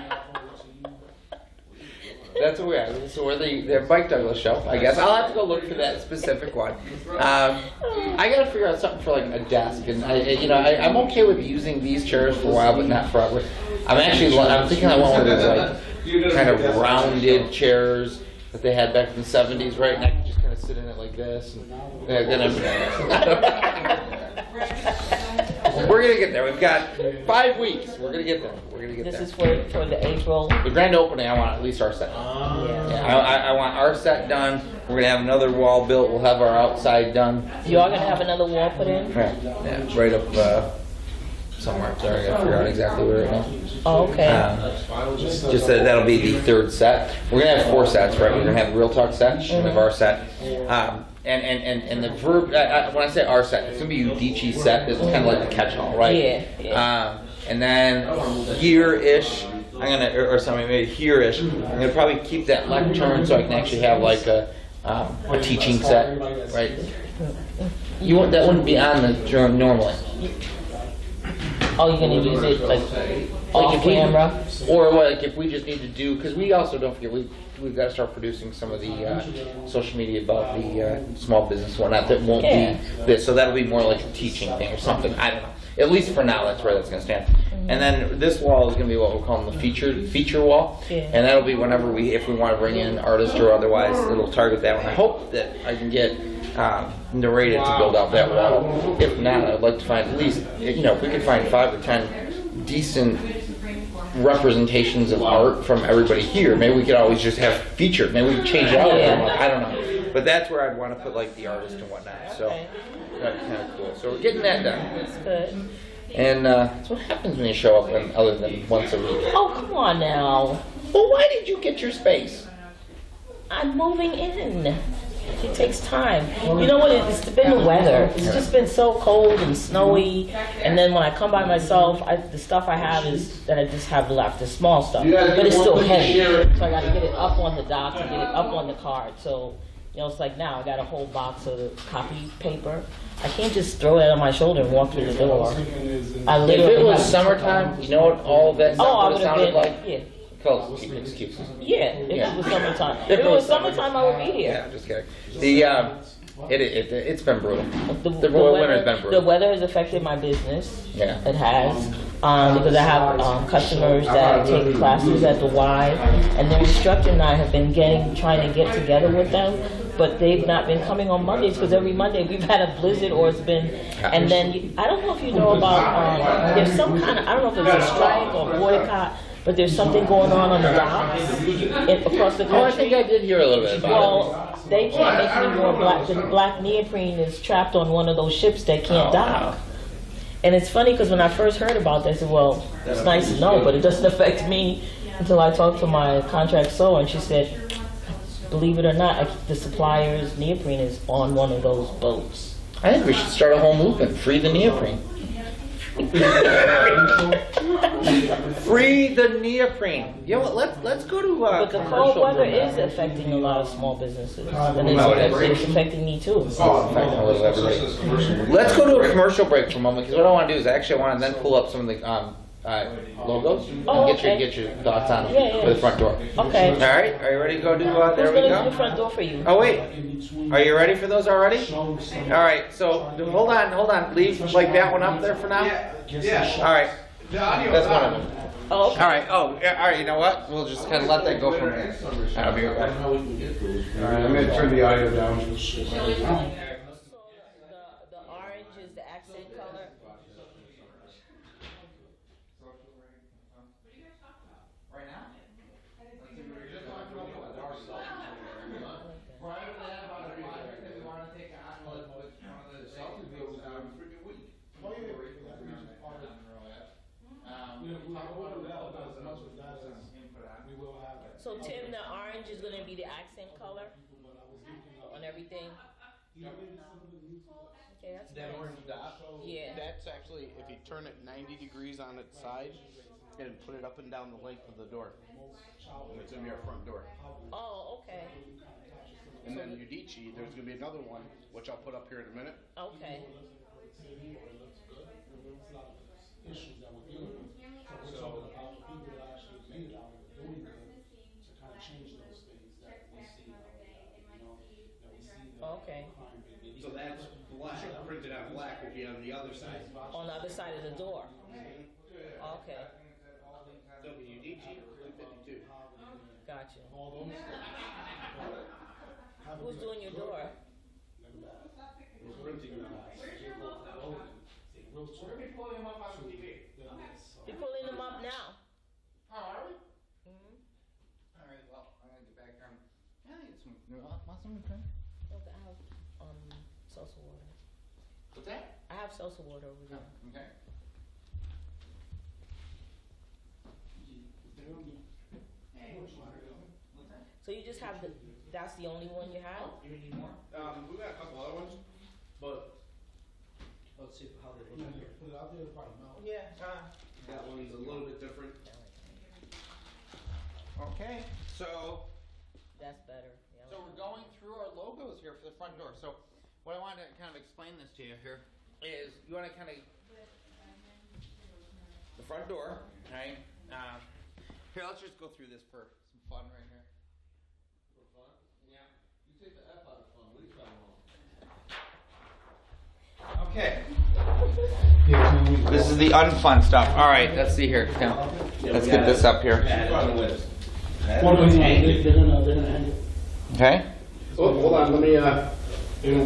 That's what we are. So we're the Mike Douglas show, I guess. I'll have to go look for that specific one. I gotta figure out something for like a desk, and I'm okay with using these chairs for a while, but not forever. I'm thinking I want one of those like kind of rounded chairs that they had back in the 70s, right? And I can just kind of sit in it like this, and then we're gonna get there. We've got 5 weeks. We're gonna get there. This is for the April. The grand opening. I want at least our set. I want our set done. We're gonna have another wall built. We'll have our outside done. You are gonna have another wall put in. Yeah, right up. somewhere. Sorry, I gotta figure out exactly where right now. Oh, okay. Just that that'll be the third set. We're gonna have 4 sets, right? We're gonna have the Real Talk set, we're gonna have our set, and the verb. When I say our set, it's gonna be Udicci set. This is kind of like the catch-all, right? Yeah. And then here-ish, I'm gonna, or something maybe here-ish. I'm gonna probably keep that lectern so I can actually have like a teaching set, right? That wouldn't be on the journal normally. Oh, you're gonna use it like off camera? Or like if we just need to do, because we also, don't forget, we've got to start producing some of the social media about the small business and whatnot. That won't be this, so that'll be more like a teaching thing or something. I don't know. At least for now, that's where that's going to stand. And then this wall is going to be what we're calling the feature wall, and that'll be whenever if we want to bring in an artist or otherwise, it'll target that one. I hope that I can get narrated to build out that wall. If not, I'd like to find at least, if we could find 5 or 10 decent representations of art from everybody here, maybe we could always just have featured. Maybe we could change it out every month. I don't know. But that's where I'd want to put like the artist and whatnot. So that'd be kind of cool. So we're getting that done. That's good. And that's what happens when you show up other than once a week. Oh, come on now. Well, why did you get your space? I'm moving in. It takes time. You know what? It's been the weather. It's just been so cold and snowy. And then when I come by myself, the stuff I have is that I just have left, the small stuff. But it's still heavy. So I got to get it up on the dock and get it up on the cart. So, it's like now I got a whole box of copy paper. I can't just throw it on my shoulder and walk through the door. If it was summertime, you know what all that would have sounded like? Yeah. Excuses. Yeah, if it was summertime. If it was summertime, I would be here. Yeah, just kidding. It's been brutal. The winter's been brutal. The weather has affected my business. Yeah. It has. Because I have customers that take classes at the Y, and the instructor and I have been trying to get together with them, but they've not been coming on Mondays because every Monday we've had a blizzard or it's been, and then I don't know if you know about, there's some kind of, I don't know if it's a strike or boycott, but there's something going on the docks across the country. Oh, I think I did hear a little bit about it. Well, they can't make any more the black neoprene is trapped on one of those ships that can't dock. And it's funny because when I first heard about this, I said, well, it's nice to know, but it doesn't affect me until I talked to my contract sewer, and she said, believe it or not, the supplier's neoprene is on one of those boats. I think we should start a whole movement, free the neoprene. Free the neoprene. Let's go to but the cold weather is affecting a lot of small businesses, and it's affecting me too. Let's go to a commercial break for a moment, because what I want to do is I want to then pull up some of the logos and get your thoughts on them for the front door. Okay. All right. Are you ready to go do? There we Who's go. going to do the front door for you? Oh wait. Are you ready for those already? All right. So hold on. Leave like that one up there for now. Yeah. All right. That's one of them. Oh, okay. All right. Oh, all right. You know what? We'll just kind of let that go from here. I'll be right back. All right, I'm gonna turn the audio down. So the orange is the accent color. Right now? So Tim, the orange is going to be the accent color on everything. Okay, that's That nice. orange dot, Yeah. that's actually, if you turn it 90 degrees on its side and put it up and down the length of the door, and it's gonna be our front door. Oh, okay. And then Udicci, there's gonna be another one, which I'll put up here in a minute. Okay. Issues that we're dealing with. So we're talking about the people that actually made it out and doing good to kind of change those things that we see out there, Okay. crime rate. So that's black, printed out black will be on the other side. On the other side of the door. Okay. So the Udicci, 252. Gotcha. All those Who's doing your door? We're printing them. You're pulling them up now. Oh, are we? All right, well, I'm gonna get back here. I think it's some, want some drink? Okay, I have salsa water. What's that? I have salsa water over there. Okay. So you just have that's the only one you have? You need more? We got a couple other ones, but Let's see how they Yeah, look here. put it out there, probably melt. that one's a little bit different. Okay, so That's better. Yeah. So we're going through our logos here for the front door. So what I wanted to kind of explain this to you here is you want to kind of the front door, right? Here, let's just go through this for some fun right here. For fun? Yeah. You take the F out of fun, leave that alone. Okay. This is the unfun stuff. All right, let's see here. Now, let's get this up here. They're gonna hang it. Okay. Oh, hold on, let me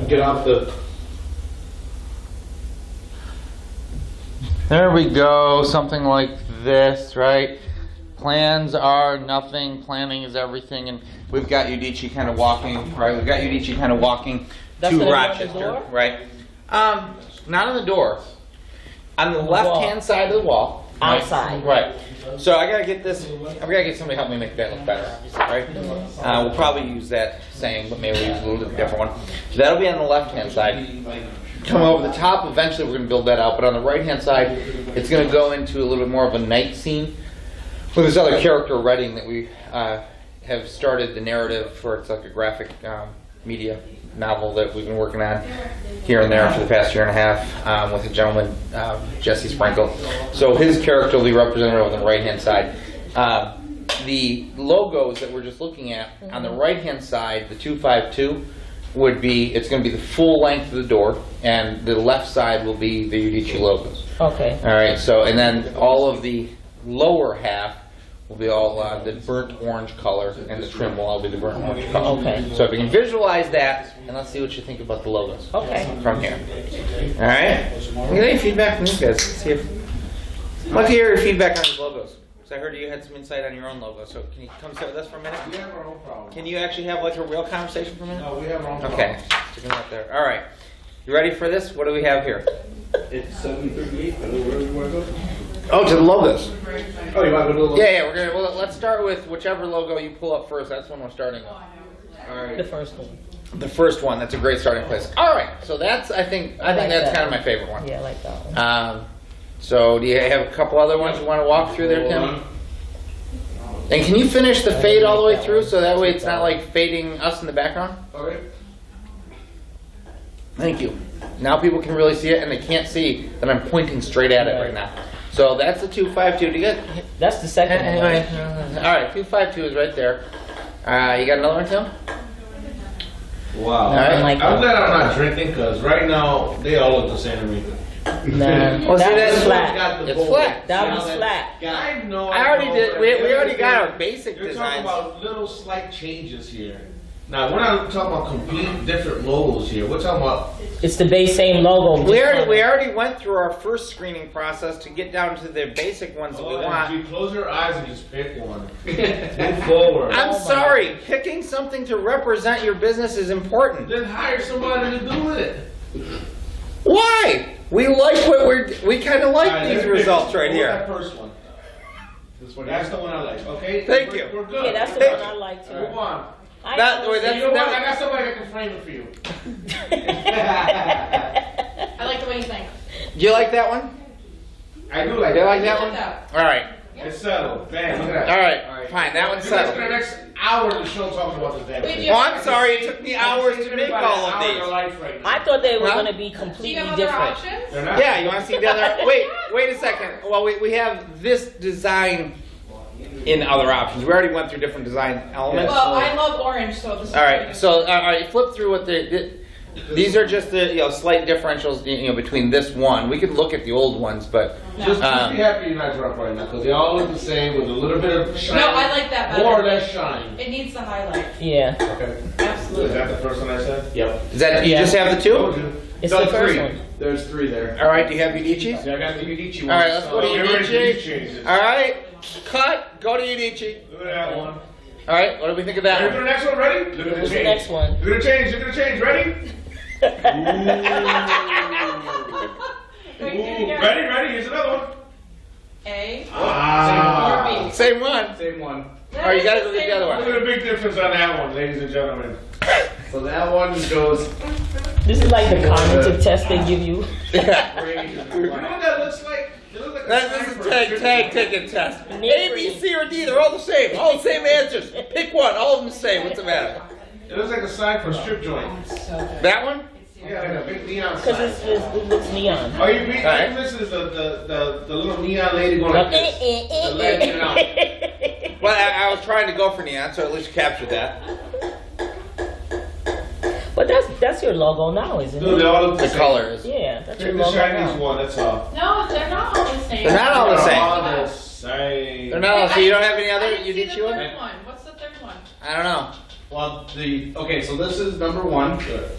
get off the. There we go. Something like this, right? Plans are nothing. Planning is everything. And we've got Udicci kind of walking, right? We've got Udicci kind of walking That's to gonna be on the Rochester, door? right? Not on the door. On the left-hand side of the wall. right? Outside. Right. So I gotta get this. I gotta get somebody to help me make that look better, right? We'll probably use that saying, but maybe we'll use a little bit different one. So that'll be on the left-hand side. Come over the top. Eventually, we're gonna build that out. But on the right-hand side, it's gonna go into a little bit more of a night scene with this other character, Redding, that we have started the narrative for. It's like a graphic media novel that we've been working on here and there for the past year and a half with a gentleman, Jesse Sprinkle. So his character will be represented on the right-hand side. The logos that we're just looking at, on the right-hand side, the 252, would be, it's going to be the full length of the door, and the left side will be the Udicci logos. Okay. All right, so, and then all of the lower half will be all the burnt orange color, and the trim will all be the burnt orange color. Okay. So if you can visualize that, and let's see what you think about the logos. Okay. From here. All right? Can I get any feedback from you guys? Let's see if, I'd like to hear your feedback on these logos. Because I heard you had some insight on your own logo. So can you come sit with us for a minute? We have our own problem. Can you actually have like a real conversation for a minute? No, we have our own problem. Okay. Sticking that there. All right. You ready for this? What do we have here? It's 7:38, I know where we want to go. Oh, to the logos. Oh, you want to go to the logo? Yeah, we're gonna. Well, let's start with whichever logo you pull up first. That's when we're starting with. All right. The first one. The first one. That's a great starting place. All right. So that's. I think like that's that kind of my favorite one. Yeah, I like that one. So do you have a couple other ones you want to walk through there, Tim? And can you finish the fade all the way through so that way it's not like fading us in the background? Okay. Thank you. Now people can really see it, and they can't see that I'm pointing straight at it right now. So that's the 252. Do you get? That's the second one. Anyway, all right. 252 is right there. You got another one, Tim? Wow. All right. Like I'm glad I'm not drinking because right now they all look the same to me. Nah, Well, see, that that's was flat. It's flat. That was flat. I know. I already did. We already got our basic You're designs. talking about little slight changes here. Now we're not talking about complete different logos here. We're talking about. It's the base same logo. We already went through our first screening process to get down to the basic ones that we want. You close your eyes and just pick one. Move forward. I'm sorry. Picking something to represent your business is important. Then hire somebody to do it. Why? We like what we kind of like All right, these let's results pick- right pull here. That first one. This one. That's the one I like. Okay. Thank We're- you. We're good. Yeah, that's the Thank one I like too. Move on. I That- wait, You that's- know what? that- I got somebody that can frame it for you. I like the way you think. Do you like that one? I do like Do you like that. that one? that. All right. It's settled. Bam. Look at that. All right. Fine. That one's You guys spend settled. the next hour of the show talking about this damn Wait, thing. you- Oh, I'm sorry. It took me hours to make all of Hour these. your life right now. I thought they were Huh? going to be Do you completely have other different. options? They're not. Yeah, you want to see the other? Wait a second. Well, we have this design in other options. We already went through different design elements. Well, I love orange, so this is. All right, so all right, flip through what these are just the slight differentials between this one. We could look at the old ones, but Just be happy you're not drunk right now because they all look the same with a little bit of shine. No, I like that better. More or less shine. It needs the highlight. Yeah, Okay. Absolutely. Is that the first one I said? Yep. is that you Yeah. just have the Told two? you. it's No, the first three. one. There's three there. All right, do you have Udicci's? Yeah, I got the Udicci one. All right, let's go to Get ready for these Udicci. changes. All right, cut. Go to Udicci. Look at that one. All right, what do we think of that Ready for one? the next one? Ready? Look at the What's the change. next one? Look at the change. Look at the change. Ready? Wait, do it Ooh. again. Ready? Ready? Here's another one. A Ah. or B? Same one. Same one. Oh, you gotta go get the other Look one. at the big difference on that one, ladies and gentlemen. So that one goes. This is like the cognitive test they give you. Yeah. You know what that looks like? It looks like a This is sign for a tag ticket test. A, B, C, or D, they're all the same. All the same answers. Pick one. All of them the same. What's the matter? It looks like a sign for a strip joint. That one? Yeah, like a big neon Because sign. it looks neon. Are you reading Alright. this? Is the little neon lady going like this? The leg and out. Well, I was trying to go for neon, so at least you captured that. But that's your logo now, isn't No, it? they all look The same. color is. Yeah, that's your Pick the logo Chinese now. one, that's all. No, they're not all the same. They're not all the They're same. all the same. They're not all, so you don't have any I other didn't see the Udicci one? third one. What's the third one? I don't know. Well, okay, so this is number 1.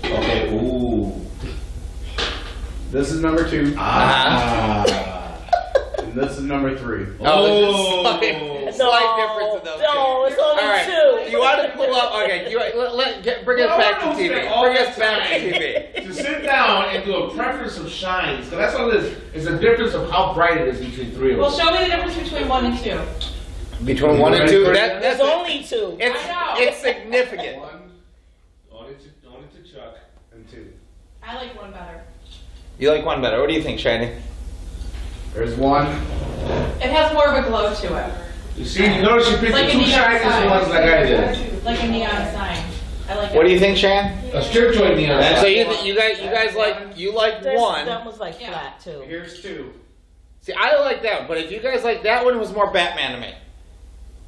Okay, ooh. This is number 2. Ah. And this is number 3. Oh, there's a slight difference in those No, it's only All right. two. You want to pull up? Okay. Bring us back to TV. Bring us back to TV. To sit down and do a preference of shines, because that's what it is. It's a difference of how bright it is between 3 of Well, them. show me the difference between 1 and 2. Between 1 and 2, that's There's only two. it's I know. it's significant. Only to Chuck and 2. I like 1 better. You like 1 better. What do you think, Shiny? There's 1. It has more of a glow to it. You see, you notice you picked Like the a 2 neon shiniest sign. ones like I did. Like a neon sign. I like it. What do you think, Shan? A strip joint neon sign. So you guys like That 1. was like Yeah. flat too. Here's 2. See, I like that one, but if you guys like that one, it was more Batman to me.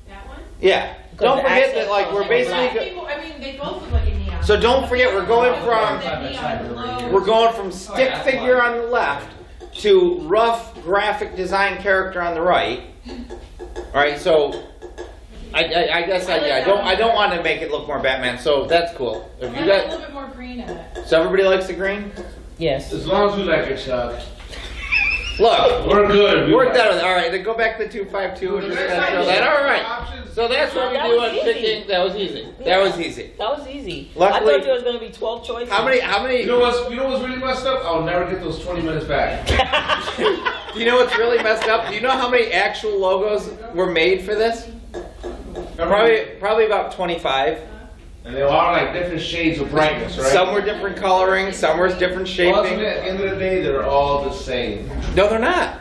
That one? Yeah. Because Don't the forget accent that, like, colors we're are basically. black. People, I mean, they both look like a neon. So don't forget, we're going from That neon glow. we're going from stick figure on the left to rough graphic design character on the right. All right, so I guess I don't want to make it look more Batman. So that's cool. If I you like a got little bit more green in it. so everybody likes the green. Yes. As long as you like it, Chuck. Look, We're good. worked out. All right, then go back to 252 and just throw that. All right. So that's what we That do was on easy. picking. That was easy. That was easy. That was easy. Luckily- I thought there was going to be 12 choices. How many? You know what's really messed up? I'll never get those 20 minutes back. Do you know what's really messed up? Do you know how many actual logos were made for this? Probably about 25. And they all like different shades of brightness, right? Some were different coloring, some were different Well, shaping. at the end of the day, they're all the same. No, they're not.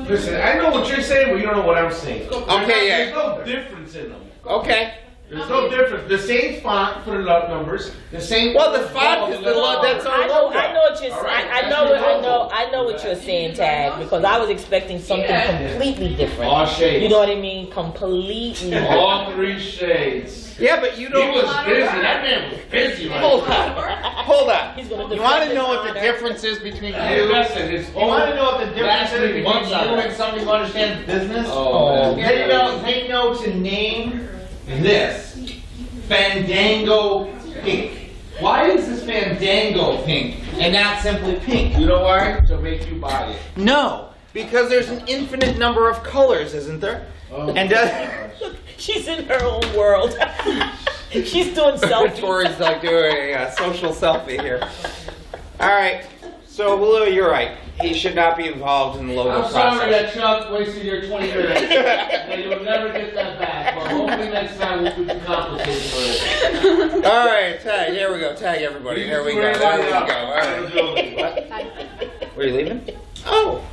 Listen, I know what you're saying, but you don't know what I'm saying. Okay, yeah. There's no difference in them. Okay. There's no difference. The same font for the love numbers, the same. Well, the font is the that's our logo. I know what you're All saying. right, I that's know your what logo. I know what you're saying, Tag, because I was expecting something completely different. All shades. You know what I mean? Completely. All 3 shades. Yeah, but you He don't. was busy. That man was busy. Right? Hold on. Hold on. He's gonna You want defend to know his what the honor. difference is between Hey, you? listen, his You want to whole know what the difference last is 3 between months you out of and it. somebody who understands business? Oh, They know to name this Fandango Pink. Why is this Fandango pink and not simply pink? You know why? To make you buy it. No, because there's an infinite number of colors, isn't there? Oh, And She's in her own world. She's doing selfies. Tori's like doing a social selfie here. All right, so Lou, you're right. He should not be involved in the logo I'm sorry process. that Chuck wasted your 20 minutes. And you'll never get that back. But hopefully next time we'll put you complicated for it. All right, tag. Here we go. Tag everybody. Here we go. There we go. All right. What? Were you leaving? Oh.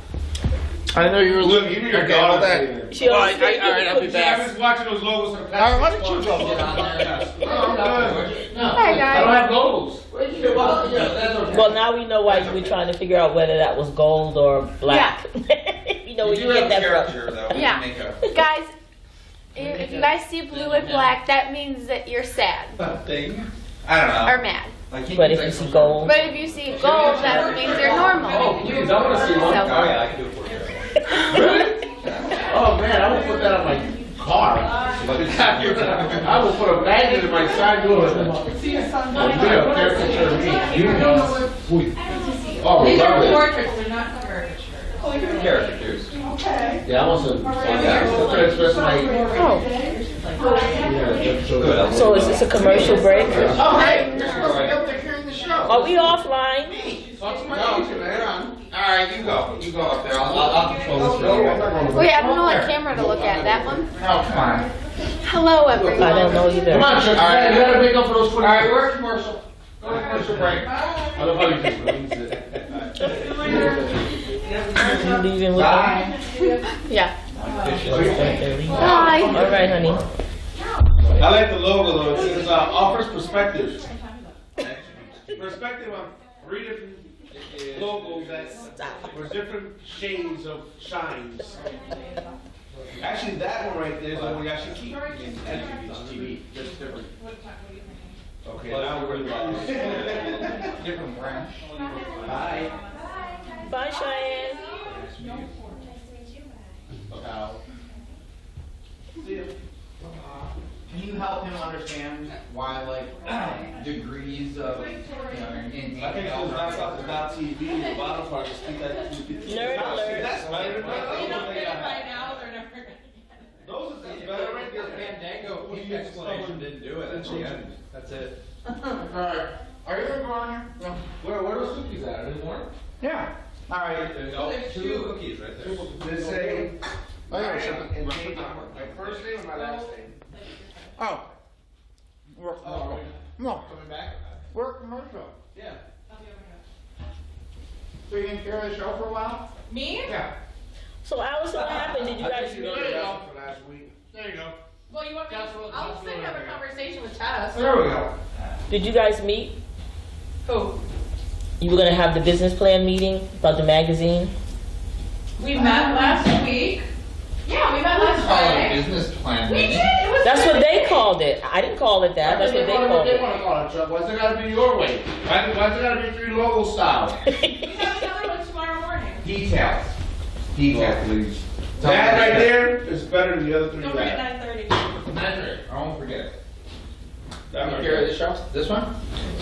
I know you were Look, leaving. you your Okay, daughter well, saying She Well, always said all right, I'll be you back. I was watching those logos for the All past right, why 6 don't you months. go get on there? No, I'm good. Hi, I guys. don't have logos. Well, yeah, that's okay. Well, now we know why you were trying to figure out whether that was gold or black. you know where you get that from. though. We Yeah. can make a Guys, if you guys see blue and black, that means that you're sad thing. I don't know. or mad. Like, he But can if say you see something. gold, But if you see gold, that means you're normal. Oh, please, I want to see one. So- Oh yeah, I can do it for you. Really? Oh man, I will put that on my car. I will put a magnet in my side door. A caricature of me. Oh, These are lovely. portraits, they're not caricatures. Caricatures. Yeah, I want some. That's to express my. oh, Yeah, Good. so is this a commercial break? Oh, hey, this is supposed to be up there carrying the show. Are we offline? All right, you go. You go up there. I'll control this for you. Wait, I don't know what camera to look at. That one? Oh, come on. Hello, everyone. I don't know either. Come on, Chuck, All right. you gotta make up for those 20 All right, minutes. we're commercial. Go to commercial break. I love how you just release it. You leaving with Bye. Yeah. them? Bye. All right, honey. I like the logo though. It says offers perspective. Perspective on 3 different logos that were different shades of shines. Actually, that one right there is the one we actually keep. Udicci.TV. Just different. Okay, now we're about Different brand. Bye. Bye, Cheyenne. Can you help him understand why, like, degrees of, in I think detail? it's not TV. The bottom part is keep that. Nerd alert. That's better than You don't that. get it by now, they're never gonna. Those are better right there. Fandango explanation didn't do it at the end. That's it. Alright, are you gonna go on here? No. Where are those cookies at? Are they warm? Yeah. All right. There's 2 cookies right there. They say, oh yeah, and change my first name and my last name. Oh. We're, no, Coming back? we're commercial. Yeah. So you can carry the show for a while? Me? Yeah. So Allison, what happened? Did you guys You meet? know you're out for last week. There you go. Well, you want me, That's what- I'll that's sit and what have a I- conversation with Tess. There we go. Did you guys meet? Who? You were gonna have the business plan meeting about the magazine? We met last week. Yeah, we met last Call it a Friday. business plan. We did, meeting. it was. That's what really they great. called it. I didn't call it that. That's what they called They it. wanna call it, Chuck. Why's it gotta be your way? Why's it gotta be 3 logo style? We have another one tomorrow morning. Details. Details, please. That right there is better than the other 3 Don't forget back. 9:30. Measure. I won't forget it. That You right carry there. the show? This one?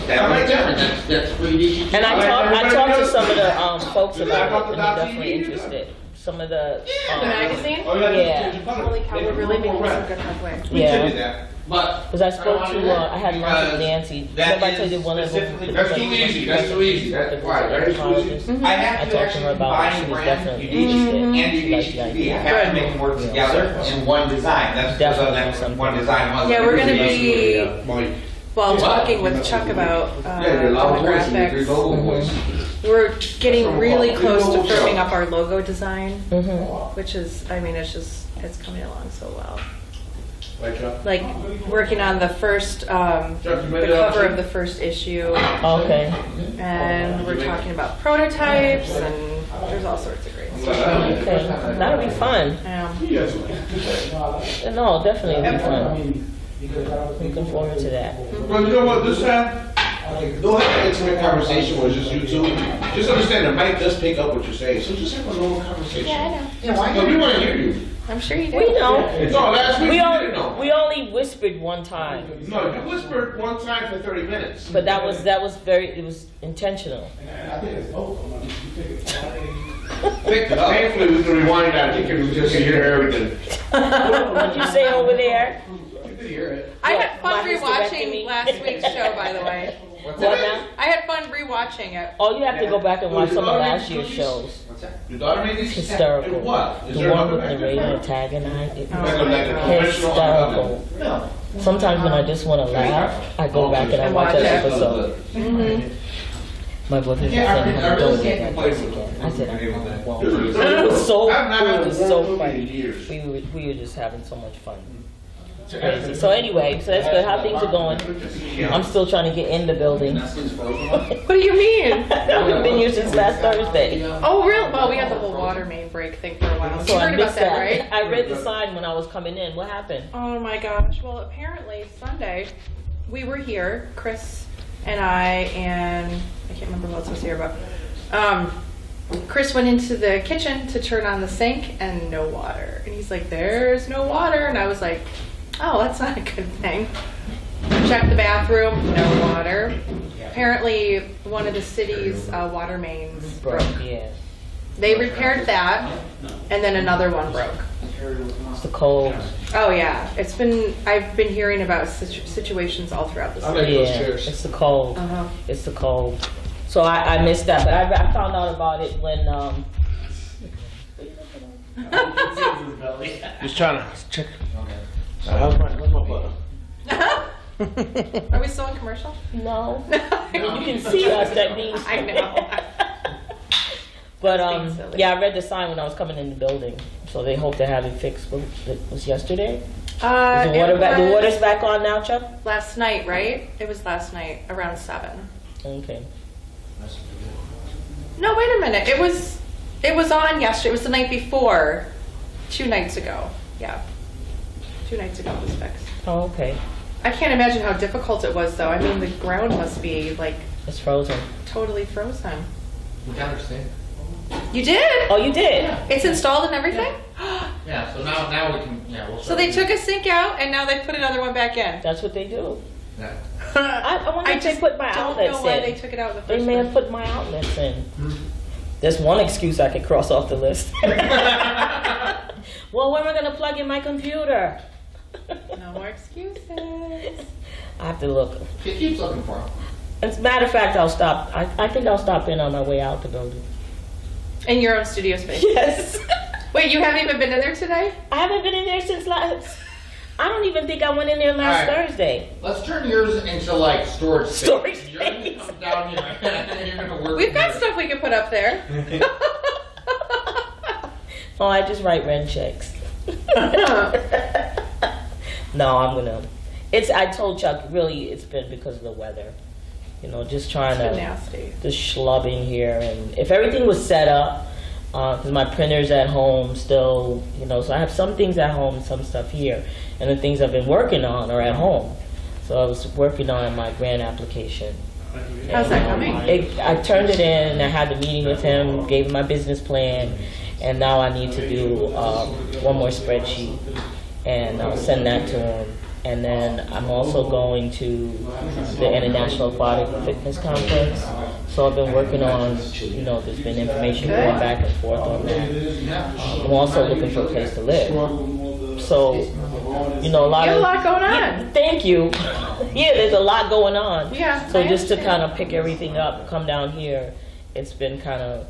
That That's right different. there. That's Udicci. And I talked to some of the folks Is that about it, and about they're the definitely .tv? interested. Some of the The magazine? Oh, yeah. Yeah. change the color. Holy cow, Make we're it really purple making red. some good headway. We Yeah. could do that. But because I spoke to I had lunch with Because Nancy. that Remember I is told you one of them. specifically- that's too easy, that's too easy, that's why, right? Psychologist. I have I to talked to actually her about it. She combine was brand definitely Udicci interested. and She liked the Udicci.TV. I idea. have to make them work Yeah. together in one design. That's Definitely that something. one design was. Yeah, we're gonna be, Mike. well, talking with Chuck about Yeah, your loud voice and your 3 demographics. logo voice. We're getting really close to firming up our logo design, Mm-hmm. which is, I mean, it's coming along so well. Right, Chuck? Like, working on the first, Chuck, you the made it up, cover too? of the first issue, Okay. and we're talking about prototypes, and there's all sorts of great stuff. Okay. That'll be fun. Yes. No, definitely it'll be fun. Looking forward to that. Well, you know what, this time, don't have an intimate conversation with just you two. Just understand that Mike does pick up what you're saying, so just have a normal conversation. Yeah, I know. Yeah, why No, we wanna hear you. I'm sure you do. We know. No, last week We you only didn't know. we only whispered one time, No, you whispered one time for 30 minutes. but that was it was intentional. I think it's both. Pick it up. Thankfully, we can rewind that, you can just hear everything. What'd you say over there? You can hear it. I What, had fun my hysterectomy? rewatching last week's show, by the way. What's What that? now? I had fun rewatching it. Oh, you have to go back and watch some of last year's shows. What's that? Your daughter made these? Hysterical. And what? Is The there one another with back the there? radio antagonized. It Oh was my Like a God. professional hysterical. No. Sometimes when I just want to laugh, I go back and I watch that episode. My boyfriend Yeah, I said, really- I "Don't really do can't that complain again." with I said, any of that. well, it was so, I've not had it was a so war movie in funny. years. We were just having so much fun. Crazy. So anyway, so that's good. How things are going? I'm still trying to get in the building. What do you mean? I've been here since last Thursday. Oh, real? Well, we had the whole water main break thing for a while. So You I heard about missed that, that. right? I read the sign when I was coming in. What happened? Oh my gosh. Well, apparently Sunday we were here, Chris and I can't remember who else was here, but Chris went into the kitchen to turn on the sink and no water. And he's like, "There's no water." And I was like, "Oh, that's not a good thing." Checked the bathroom, no water. Apparently one of the city's water mains broke. Yeah. They repaired that, and then another one broke. It's the cold. Oh yeah, I've been hearing about situations all throughout the I city. like those Yeah, chairs. it's the cold. Uh-huh. It's the cold. So I missed that, but I found out about it when Just trying to check. How's my butter? Are we still in commercial? no, you can see us. That means I know. But being silly. yeah, I read the sign when I was coming in the building. So they hope to have it fixed. It was yesterday. Is the water back? The water's back on now, Chuck? Last night, right? It was last night around 7. Okay. No, wait a minute. It was on yesterday. It was the night before. 2 nights ago. Yeah. 2 nights ago it was fixed. Oh, okay. I can't imagine how difficult it was though. I mean, the ground must be like It's frozen. totally frozen. We got our sink. You did? Oh, you did? It's installed and everything? Yeah, so now we can, yeah, we'll So start they using- took a sink out and now they put another one back in. That's what they do. Yeah. I wonder if they just put my don't outlets know why in. they took it out in the They first may place. have put my outlets in. There's one excuse I could cross off the list. Well, when am I going to plug in my computer? No more excuses. I have to look. She keeps looking for them. As a matter of fact, I'll stop. I think I'll stop in on my way out the building. In your own studio space. Yes. Wait, you haven't even been in there today? I haven't been in there since last. I don't even think I went in there last All right. Thursday. Let's turn yours into like storage space. Storage You're gonna space. come down here. You're gonna work. We've got here. stuff we could put up there. Oh, I just write rent checks. No, I'm gonna. I told Chuck, really, it's been because of the weather. You know, just trying It's been to. nasty. The schlubbing here, and if everything was set up, because my printer's at home still, you know, so I have some things at home, some stuff here, and the things I've been working on are at home. So I was working on my grant application. How's that coming? I turned it in, and I had the meeting with him, gave him my business plan, and now I need to do one more spreadsheet, and I'll send that to him. And then I'm also going to the International Aquatic Fitness Conference. So I've been working on, you know, there's been information going back and forth on that. I'm also looking for a place to live. So, you know, a lot You have of... a lot going on. Yeah, thank you. Yeah, there's a lot going on. Yeah, So I just to understand. kind of pick everything up, come down here, it's been kind of...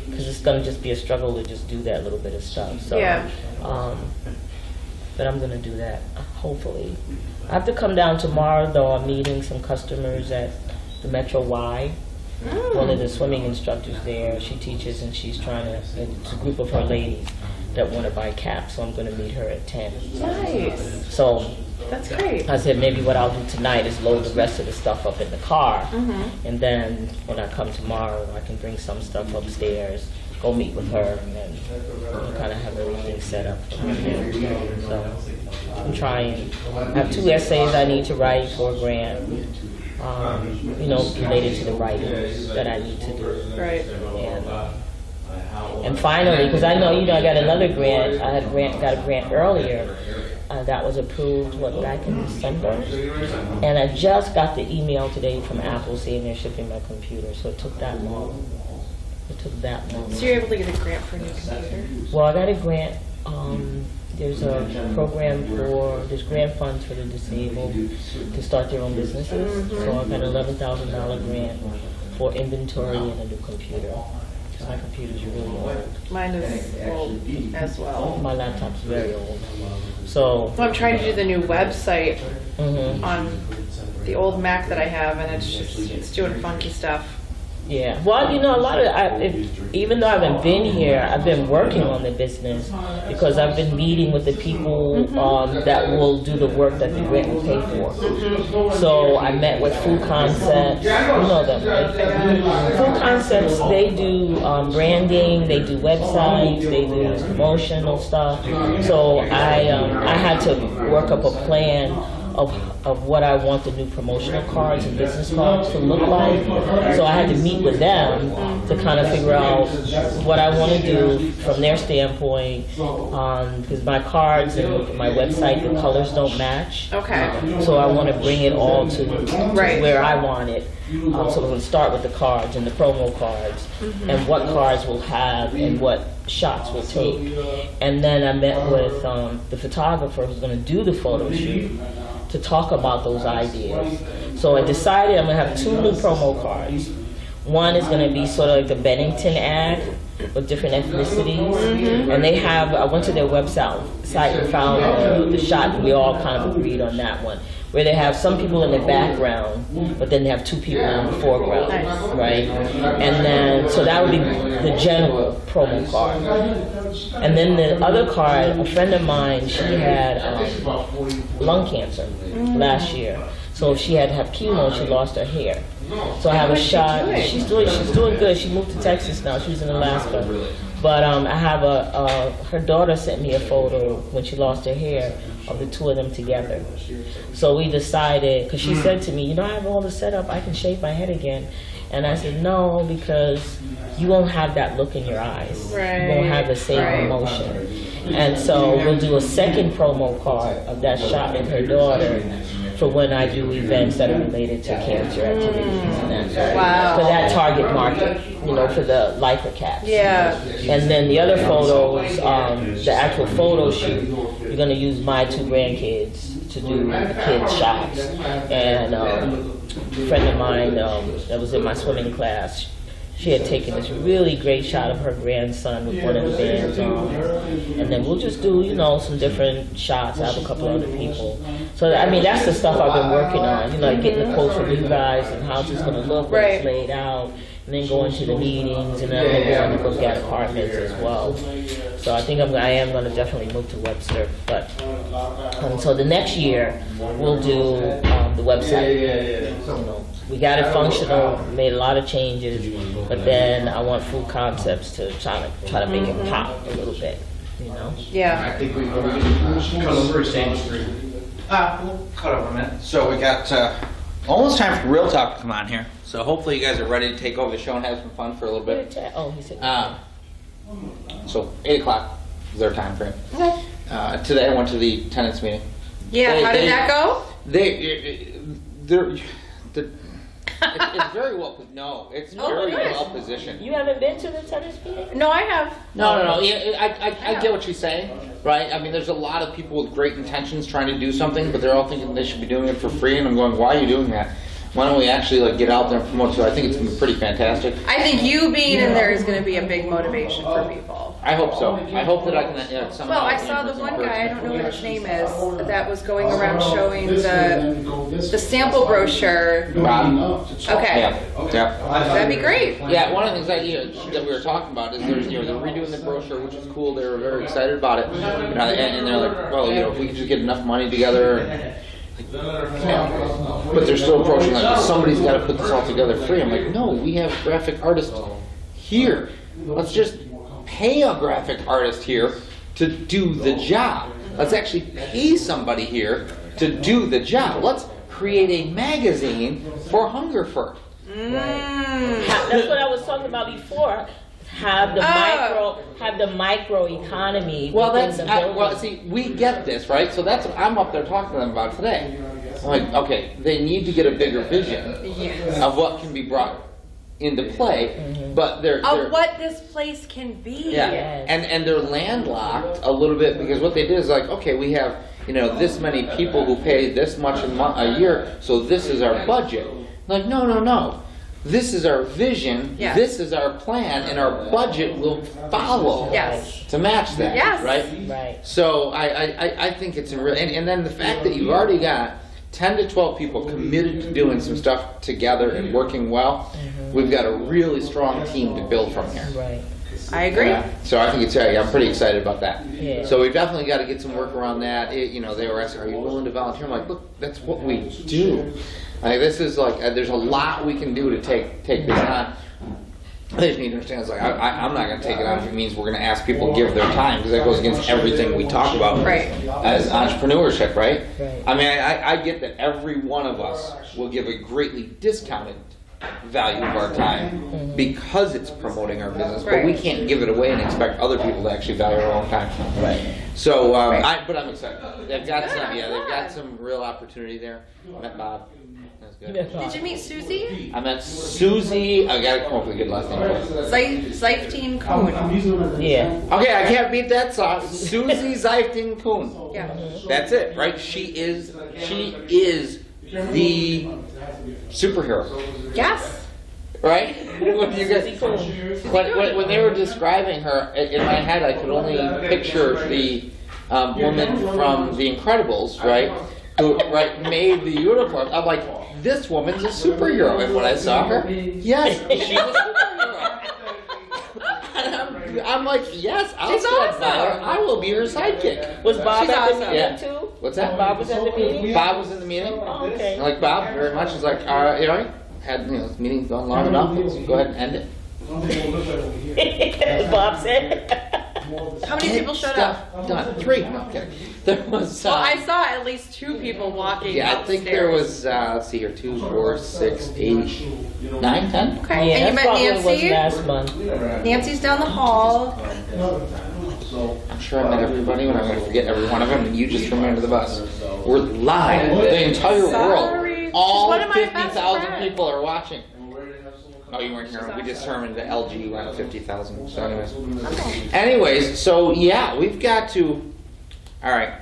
Because it's going to just be a struggle to just do that little bit of stuff. So, Yeah. But I'm going to do that, hopefully. I have to come down tomorrow, though. I'm meeting some customers at the Metro Y. One of the swimming instructors there, she teaches, and she's trying to, it's a group of her ladies that want to buy caps, so I'm going to meet her at 10. Nice. So That's great. I said maybe what I'll do tonight is load the rest of the stuff up in the car, Mm-hmm. and then when I come tomorrow, I can bring some stuff upstairs, go meet with her, and then kind of have everything set up. So I'm trying. I have 2 essays I need to write for a grant, you know, related to the writing that I need to do. Right. And finally, because I know, you know, I got another grant. I had got a grant earlier that was approved, back in December. And I just got the email today from Apple saying they're shipping my computer, so it took that long. It took that long. So you're able to get a grant for a new computer? Well, I got a grant. There's a program there's grant funds for the disabled to start their own businesses. So I got an $11,000 grant for inventory and a new computer. My computer's really old. Mine is old as well. My laptop's very old. So, Well, I'm trying to do the new website mhm. on the old Mac that I have, and it's doing funky stuff. Yeah. Well, you know, a lot of even though I haven't been here, I've been working on the business because I've been meeting with the people that will do the work that the grant will pay for. So I met with Food Concepts. You know them, right? Food Concepts, they do branding, they do websites, they do promotional stuff. So I had to work up a plan of what I want the new promotional cards and business cards to look like. So I had to meet with them to kind of figure out what I want to do from their standpoint, because my cards and my website, the colors don't match. Okay. So I want to bring it all to where I want it. So we're going to start with the cards and the promo cards, and what cards we'll have and what shots we'll take. And then I met with the photographer who's going to do the photo shoot to talk about those ideas. So I decided I'm going to have 2 new promo cards. One is going to be sort of like the Bennington ad with different ethnicities. And they have, I went to their website and found the shot, and we all kind of agreed on that one, where they have some people in the background, but then they have 2 people in the foreground, right? And then, so that would be the general promo card. And then the other card, a friend of mine, she had lung cancer last year. So she had to have chemo, she lost her hair. So I have a shot. She's doing good. She moved to Texas now. She's in Alaska. But I have her daughter sent me a photo when she lost her hair of the 2 of them together. So we decided, because she said to me, you know, I have all the setup, I can shave my head again. And I said, no, because you won't have that look in your eyes. Right. You won't have the same emotion. And so we'll do a second promo card of that shot with her daughter for when I do events that are related to cancer activities and that. Wow. For that target market, you know, for the Lycra caps. Yeah. And then the other photos, the actual photo shoot, you're going to use my 2 grandkids to do the kids' shots. And a friend of mine that was in my swimming class, she had taken this really great shot of her grandson with one of the bands on. And then we'll just do, you know, some different shots. I have a couple other people. So, I mean, that's the stuff I've been working on, you know, like getting the quotes from you guys and how it's going to look when it's laid out. And then going to the meetings, and then I'm going to look at apartments as well. So I think I am going to definitely move to Webster. But so the next year we'll do the website. You know, we got it functional, made a lot of changes, but then I want Food Concepts to try to make it pop a little bit. You know. Yeah. I think we cut over Same Street. We'll cut over a minute. So we got almost time for Real Talk to come on here. So hopefully you guys are ready to take over the show and have some fun for a little bit. Oh, he said. So 8 o'clock is their time frame. Okay. Today I went to the tenants meeting. Yeah, how did that go? It's very well. No, it's very well positioned. You haven't been to the tennis meeting? No, I have. No. Yeah, I get what she's saying, right? I mean, there's a lot of people with great intentions trying to do something, but they're all thinking they should be doing it for free, and I'm going, why are you doing that? Why don't we actually like get out there and promote? So I think it's going to be pretty fantastic. I think you being in there is going to be a big motivation for people. I hope so. I hope that I can somehow. Well, I saw the one guy, I don't know what his name is, that was going around showing the sample brochure. Rob. Okay. Yeah. That'd be great. Yeah, one of the things that we were talking about is there's, you know, they're redoing the brochure, which is cool. They were very excited about it, you know, and they're like, well, you know, if we could just get enough money together. But they're still approaching like somebody's got to put this all together free. I'm like, no, we have graphic artists here. Let's just pay a graphic artist here to do the job. Let's actually pay somebody here to do the job. Let's create a magazine for Hungerford. That's what I was talking about before. Have the micro economy. Well, see, we get this, right? So that's what I'm up there talking to them about today. I'm like, okay, they need to get a bigger vision of what can be brought into play, but they're what this place can be. Yeah, and they're landlocked a little bit because what they did is like, okay, we have, you know, this many people who pay this much a year, so this is our budget. Like, no. This is our vision, this is our plan, and our budget will follow to match that, right? So I think it's a real, and then the fact that you've already got 10 to 12 people committed to doing some stuff together and working well, we've got a really strong team to build from here. Right. I agree. So I think I'm pretty excited about that. Yeah. So we've definitely got to get some work around that. You know, they were asking, are you willing to volunteer? I'm like, look, that's what we do. Like, this is like, there's a lot we can do to take this on. they just need to understand, it's like, I'm not gonna take it on if it means we're gonna ask people to give their time, because that goes against everything we talk about Right. as entrepreneurship, right? Right. I mean, I get that every one of us will give a greatly discounted value of our time because it's promoting our business, but we Right. can't give it away and expect other people to actually value our own time. Right. So, but I'm excited. They've got they've got some real opportunity there. I met Bob. That's good. Did you meet Susie? I met Susie. I gotta come up with a good last name for her. Zeiftine Kuhn. Yeah. Okay, I can't beat that song. Susie Zeiftine Kuhn. Yeah. That's it, right? She is the superhero, Yes. right? When you guys, when they were describing her, in my head I could only picture the woman from The Incredibles, right? Who made the uniform. I'm like, this woman's a superhero. And when I saw her, yes, she's a superhero. And I'm like, yes, I'll stand by her. I will be her sidekick. Was Bob She's at the awesome. meeting Yeah. too? What's that? Bob was at the meeting? Bob was in the meeting. Oh, okay. I like Bob very much. He's like, had this meeting's gone long enough. Let's go ahead and end it. Bob said. How many people showed up? Stuff done. 3. No, I'm kidding. There was. Well, I saw at least 2 people walking Yeah, I upstairs. think there was. Let's see here, 2, 4, 6, 8, 9, 10. Okay, Yeah, and you that's met probably what it was Nancy? last month. Nancy's down the hall. I'm sure I met everybody, and I'm going to forget every one of them, and you just threw me under the bus. We're live. The entire Sorry. world. All She's one of my best 50,000 friends. people are watching. Oh, you weren't here. We determined that LG went 50,000. So anyways, so yeah, we've got to. All right,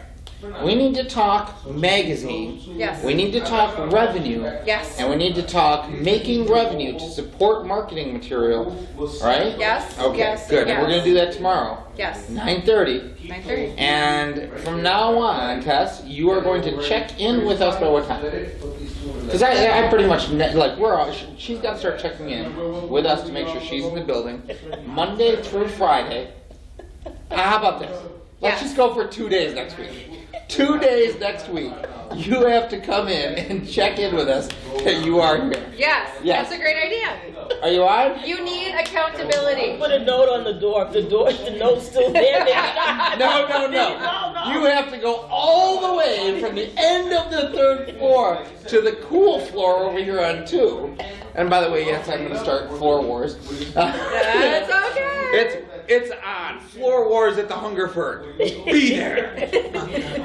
we need to talk magazine. Yes. We need to talk revenue. Yes. And we need to talk making revenue to support marketing material. Right? Yes. Okay. Yes. Good. Yes. And we're gonna do that tomorrow. Yes. 9:30. 9:30. And from now on, Tess, you are going to check in with us by what time? Because I pretty much, she's got to start checking in with us to make sure she's in the building, Monday through Friday. How about this? Let's just go for 2 days next week. 2 days next week. You have to come in and check in with us that you are here. Yes. Yes. That's a great idea. Are you on? You need accountability. Put a note on the door. If the note's still there, then No. You have to go all the way from the end of the 3rd floor to the cool floor over here on 2. And by the way, yes, I'm going to start Floor Wars. That's okay. It's on. Floor Wars at the Hungerford. Be there.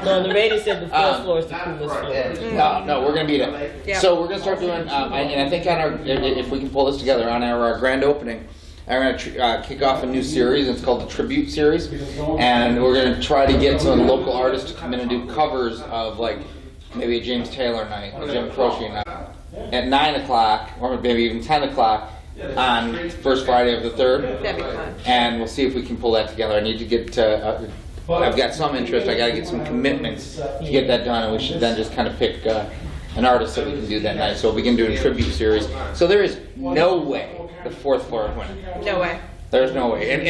No, the radio said the 4th floor is the coolest floor. No, we're going to beat it. Yeah. So we're going to start doing, and I think on our, if we can pull this together, on our grand opening, I'm going to kick off a new series. It's called the Tribute Series. And we're going to try to get some local artists to come in and do covers of, like, maybe a James Taylor night, a Jim Croce night, at 9 o'clock, or maybe even 10 o'clock on first Friday of the 3rd. That'd be fun. And we'll see if we can pull that together. I need to get, I've got some interest. I got to get some commitments to get that done, and we should then just kind of pick an artist that we can do that night. So we'll begin doing a tribute series. So there is no way the 4th floor is winning. No way. There's no way. And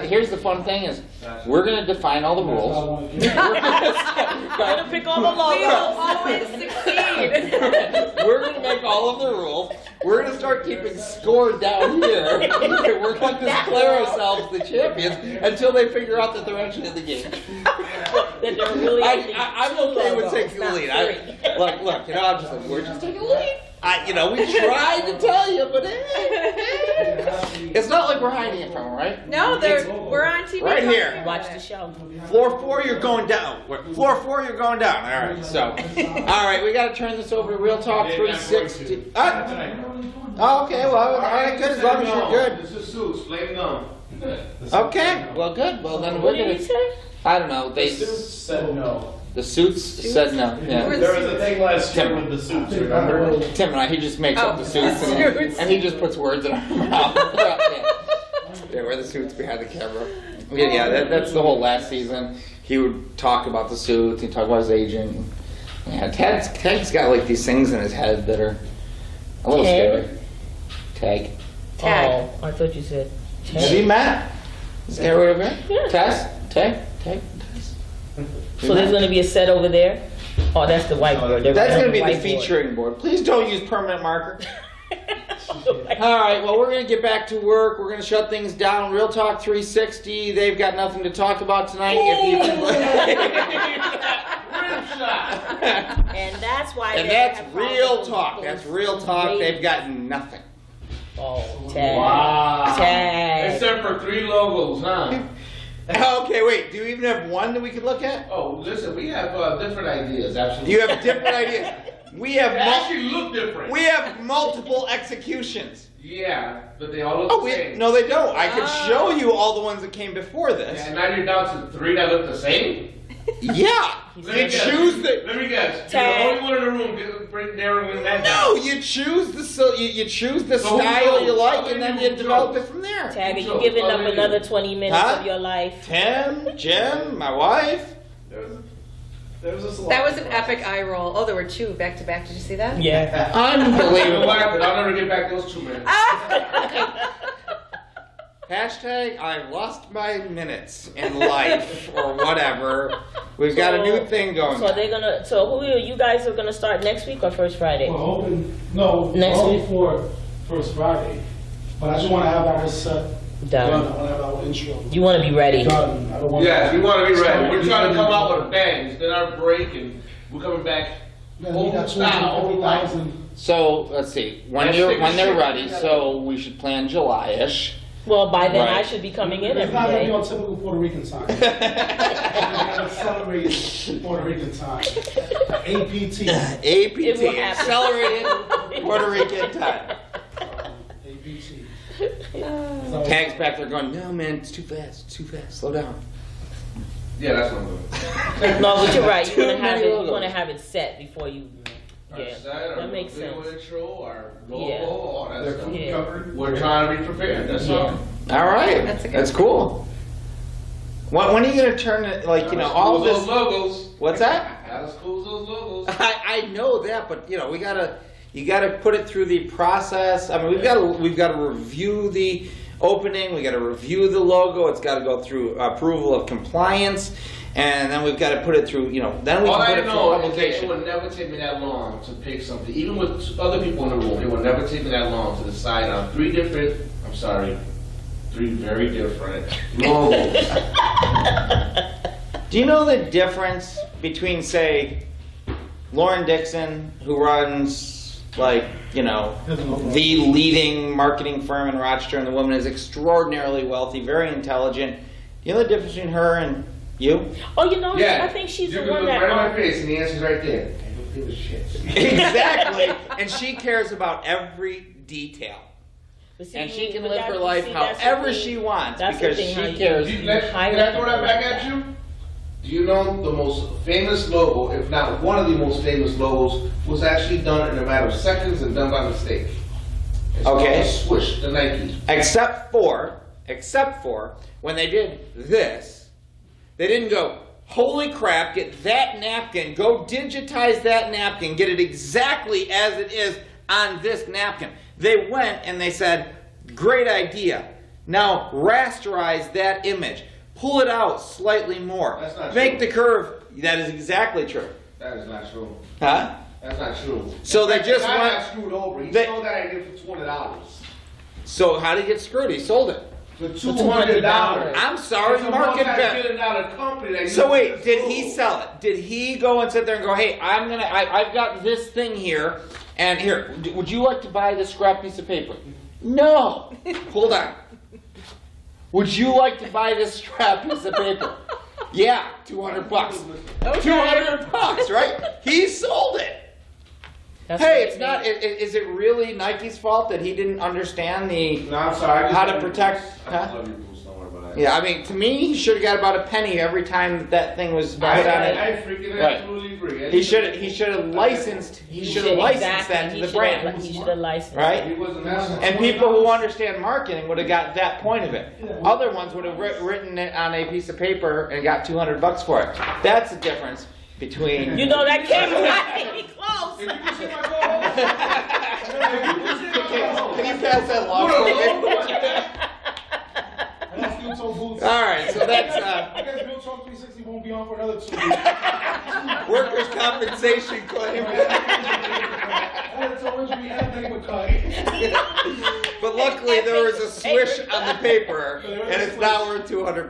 here's the fun thing is, we're going to define all the rules. Gonna pick all the We will logos. always succeed. We're going to make all of the rules. We're going to start keeping score down here. We're going to declare ourselves the champions until they figure out that they're actually in the game. That they're really I'm okay with taking the lead. Look, I'm just like, we're just taking the lead. We tried to tell you, but it's not like we're hiding it from them, right? No, we're on TV. Right here. Watch the show. Floor 4, you're going down. Floor 4, you're going down. All right, so. All right, we got to turn this over to Real Talk 360. Okay, well, all right, good, as long as you're good. This is Suits, Flame Gum. Okay, well, good. Well, then What we're did going he to. say? I don't know. They Said no. The Suits said no. Yeah. There was a thing last year with the suits, remember? Tim and I, he just makes up the suits and he just puts words in our mouth. Yeah, we're the suits behind the camera. Yeah, that's the whole last season. He would talk about the suits, he'd talk about his agent. Yeah, Tag's got like these things in his head that are a little scary. Tag. Tag. Oh, I thought you said Have you met? Is that right over here? Yeah. Tess? Tag? So there's going to be a set over there? Oh, that's the whiteboard. That's going to be the featuring board. Please don't use permanent marker. All right, well, we're going to get back to work. We're going to shut things down. Real Talk 360, they've got nothing to talk about tonight. And that's why. And they that's have Real problems Talk. with That's those Real Talk. They've ratings. got nothing. Oh, tag. Wow. Tag. Except for 3 logos, huh? Okay, wait. Do you even have one that we could look at? Oh, listen, we have different ideas, absolutely. You have different ideas. We have They actually look different. we have multiple executions. Yeah, but they all look Oh, the same. no, they don't. I could show you all the ones that came before this. And now you're down to 3 that look the same? Yeah. Let me You guess. choose the. Let me guess. Tag. You're the only one in the room narrowing that No, down. you choose you choose the So who style chose? you like, How and many then you people develop chose? it from there. Tag, are you So, giving what up do you another do? 20 minutes Huh? of your life? Tim, Jim, my wife. There was a That was an epic eye roll. Oh, there were 2 back to back. Did you see that? Yeah. You know Unbelievable. what? I'll never get back those 2 minutes. Hashtag I lost my minutes in life or whatever. We've got a new thing going. So they're gonna. So who are you guys are gonna start next week or first Friday? We're hoping, no, Next only week? for First Friday. But I just want to have our set done. I want to have our intro You want to be ready. done. I don't want Yeah, we want to be ready. We're trying to come out with a bang. It's been our break, and we're coming back Yeah, we old got style, old life. 240,000. So let's see when Let's you're take a when they're shit. ready. So we should plan July-ish. Well, by then I Right. should be coming in It's every not going to be day. on typical Puerto Rican time. It's accelerated Puerto Rican time. APT. APT, It will happen. accelerated Puerto Rican time. APT. Tag's back there going, no man, it's too fast, slow down. Yeah, that's what I'm doing. No, but you're right. You Too want to have many it. You logos. want to have it set before you. Yeah, Our site, our that makes video sense. intro, our logo, Yeah. all that stuff. Yeah. We're trying to be prepared. That's all. All right, That's a good that's cool. When are you gonna turn it like all of those this? logos. What's that? Not as cool as those logos. I know that, but you gotta put it through the process. I mean, we've got to review the opening. We got to review the logo. It's got to go through approval of compliance, and then we've got to put it through. Then we All can put I it through know is that publication. it would never take me that long to pick something. Even with other people in the room, it would never take me that long to decide on 3 very different logos. Do you know the difference between, say, Lauren Dixon, who runs, the leading marketing firm in Rochester, and the woman is extraordinarily wealthy, very intelligent. Do you know the difference between her and you? Oh, Yeah. I think she's you the can one look that. right in my face, and the answer's right there. I don't give a shit. Exactly. And she cares about every detail. But see, And she can but live that- her life see, that's the however thing. she wants That's the because thing, how she you- cares. Can I throw that back at you? Do you know the most famous logo, if not one of the most famous logos, was actually done in a matter of seconds and done by mistake? It's Okay. called the Swoosh, the Nike. Except for when they did this, they didn't go, holy crap, get that napkin, go digitize that napkin, get it exactly as it is on this napkin. They went and they said, great idea. Now rasterize that image. Pull it out slightly more. That's not Make true. the curve. That is exactly true. That is not true. Huh? That's not true. So they just The guy went- got screwed over. He they- sold that idea for $200. So how did he get screwed? He sold it. For $200. I'm sorry, It's a market bet. multi-billion-dollar company that So uses wait, this did logo. he sell it? Did he go and sit there and go, hey, I've got this thing here, and here, would you like to buy this scrap piece of paper? No. Hold on. Would you like to buy this scrap piece of paper? Yeah, $200. $200, right? He sold it. That's Hey, what it's it not. means. Is it really Nike's fault that he didn't understand the? No, I'm sorry. I just How to love you, protect- Bruce. I huh? just love you, Bruce. Don't worry about it. Yeah, I mean, to me, he should have got about a penny every time that thing was put on it. I freaking Right. absolutely agree. He should have licensed that to the brand, He should have licensed. right? He wasn't messing. And people who understand marketing would have got that point of it. Other ones would have written it on a piece of paper and got $200 for it. That's the difference between. You know that came right close. If you can see my co-host. Can you pass that along for me? And that's Steel Toe Boots. All right, so that's I guess Bill Talk 360 won't be on for another 2 weeks. workers' compensation claim. Editorial injury But luckily there was a swish on the paper, and it's now worth $200.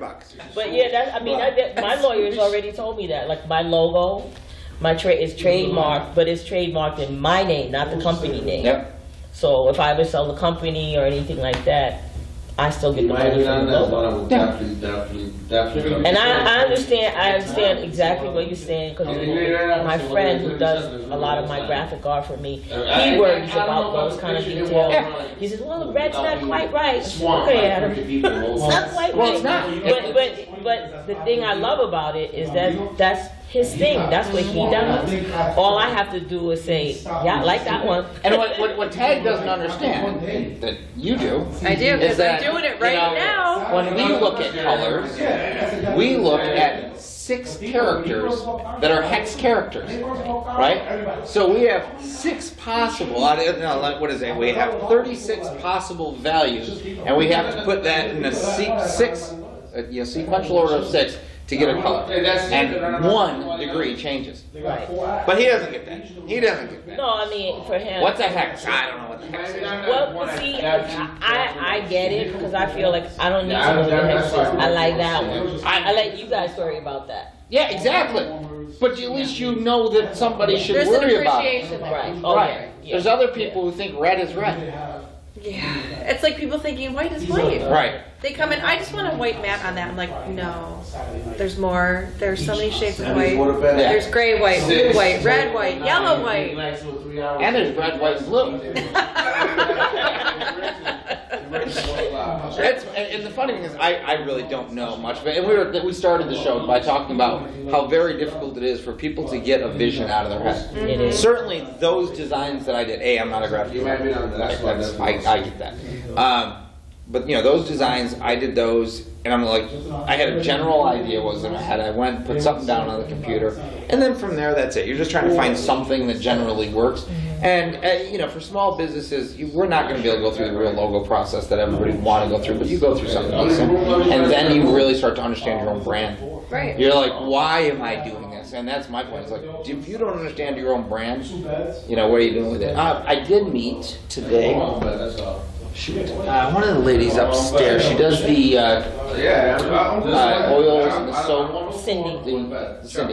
But yeah, that's, I mean, my lawyers already told me that. Like my logo, my is trademarked, but it's trademarked in my name, not the company name. Yep. So if I ever sell the company or anything like that, I still get the money from the logo. Definitely. And I understand exactly what you're saying, because my friend who does a lot of my graphic art for me, he worries about those kind of details. He says, well, the red's not quite right. Okay, Adam. It's not quite Well, right. it's not. But the thing I love about it is that that's his thing. That's what he does. All I have to do is say, yeah, I like that one. And what Tag doesn't understand, that you do, I do, is because that, I'm doing it right now. when we look at colors, we look at 6 characters that are hex characters, right? So we have 6 possible, what is it? We have 36 possible values, and we have to put that in a sequential order of 6 to get a color. And 1 degree changes. Right. But he doesn't get that. He doesn't get that. No, I mean, for him. What's a hex? I don't know what the hex is. Well, see, I get it, because I feel like I don't need to know the hexes. I like that one. I let you guys worry about that. Yeah, exactly. But at least you know that somebody should There's an worry about it. appreciation there. Right. Right. There's other people who think red is red. Yeah. It's like people thinking white is white. Right. They come in, I just want a white mat on that. I'm like, no. There's more. There's so many shades of white. There's gray white, blue white, red white, yellow white. And there's red, white, and blue. And the funny thing is, I really don't know much. But we started the show by talking about how very difficult it is for people to get a vision out of their head. It is. Certainly, those designs that I did. I'm not a graphic designer. I get that. But those designs, I did those, and I'm like, I had a general idea what was in my head. I went, put something down on the computer, and then from there, that's it. You're just trying to find something that generally works. And for small businesses, we're not going to be able to go through the real logo process that everybody want to go through, but you go through something decent, and then you really start to understand your own brand. Right. You're like, why am I doing this? And that's my point. It's like, if you don't understand your own brand, what are you doing with it? I did meet today. One of the ladies upstairs, she does the oils and the soap. Cindy.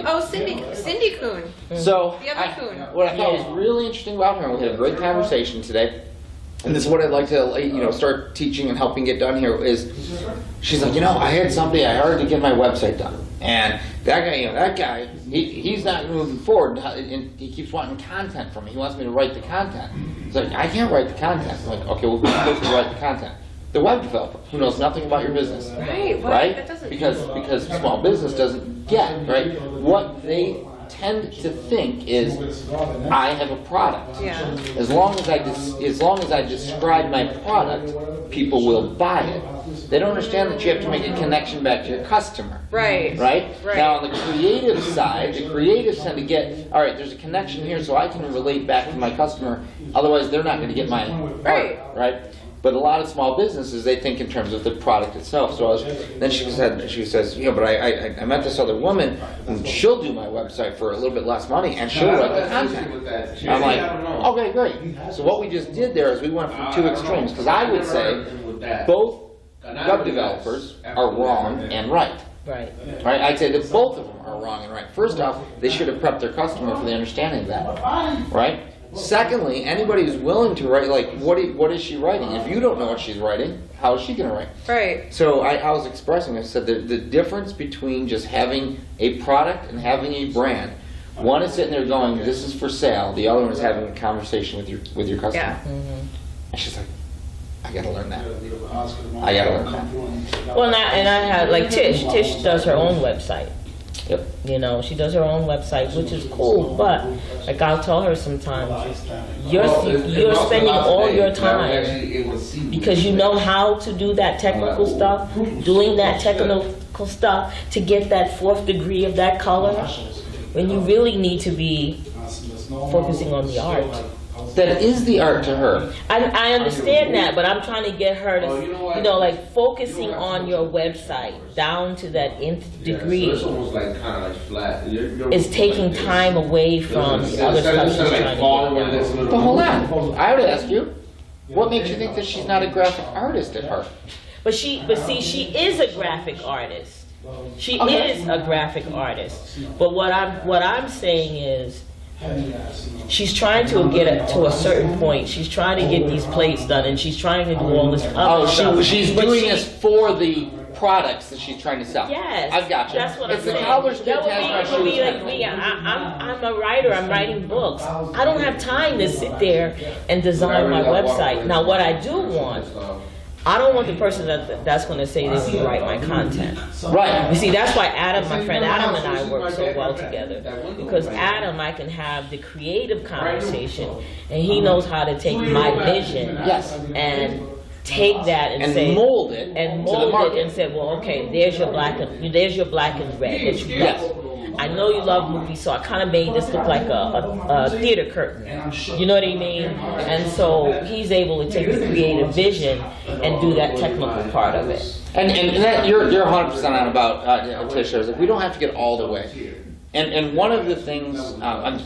Oh, Cindy Coon. So, The other Coon. what I thought was really interesting about her, we had a great conversation today, and this is what I'd like to start teaching and helping get done here, is she's like, I had something, I already get my website done. And that guy, he's not moving forward, and he keeps wanting content from me. He wants me to write the content. He's like, I can't write the content. I'm like, okay, well, who's supposed to write the content? The web developer, who knows nothing about your business. Right. Right? That doesn't. Because small business doesn't get, right? What they tend to think is, I have a product. Yeah. As long as I describe my product, people will buy it. They don't understand that you have to make a connection back to your customer. Right. Right? Right. Now on the creative side, the creatives tend to get, all right, there's a connection here so I can relate back to my customer, otherwise they're not going to get my Right. art, right? But a lot of small businesses, they think in terms of the product itself. So then she says, but I met this other woman, and she'll do my website for a little bit less money, and she'll write the content. I'm like, okay, great. So what we just did there is we went from 2 extremes, because I would say both web developers are wrong and right. Right. Right? I'd say that both of them are wrong and right. First off, they should have prepped their customer for the understanding of that. Right? Secondly, anybody who's willing to write, like, what is she writing? If you don't know what she's writing, how is she going to write? Right. So I was expressing, I said the difference between just having a product and having a brand. One is sitting there going, this is for sale. The other one is having a conversation with your customer. Yeah. Mm-hmm. And she's like, I gotta learn that. I gotta learn that. Well, and I had, like, Tish does her own website. Yep. She does her own website, which is cool, but like I'll tell her sometimes, you're spending all your time because you know how to do that technical stuff, doing that technical stuff to get that 4th degree of that color, when you really need to be focusing on the art. that is the art to her. I understand that, but I'm trying to get her to, Oh, you know what? like focusing on your website down to that nth degree It's almost like kind of like flat. is taking time away from the other stuff she's trying to get done. But hold on, I would ask you, what makes you think that she's not a graphic artist at heart? But see, she is a graphic artist. She is a graphic artist. But what I'm saying is, she's trying to get it to a certain point. She's trying to get these plates done, and she's trying to do all this other stuff. She's But doing this for the products that she's trying to sell. Yes, I've got you. That's what It's I'm the saying. colors That fantastic. would be like me. I'm a writer. I'm writing books. I don't have time to sit there and design my website. Now, what I do want, I don't want the person that's going to say they will write my content. Right. You see, that's why my friend Adam and I work so well together. Because Adam, I can have the creative conversation, and he knows how to take my vision and take that and say, mold it and to the mold market. it and say, well, okay, there's your black and red that you got. I know you love movies, so I kind of made this look like a theater curtain. You know what I mean? And so he's able to take the creative vision and do that technical part of it. And that you're 100% on about Tisha. Is like, we don't have to get all the way. And one of the things,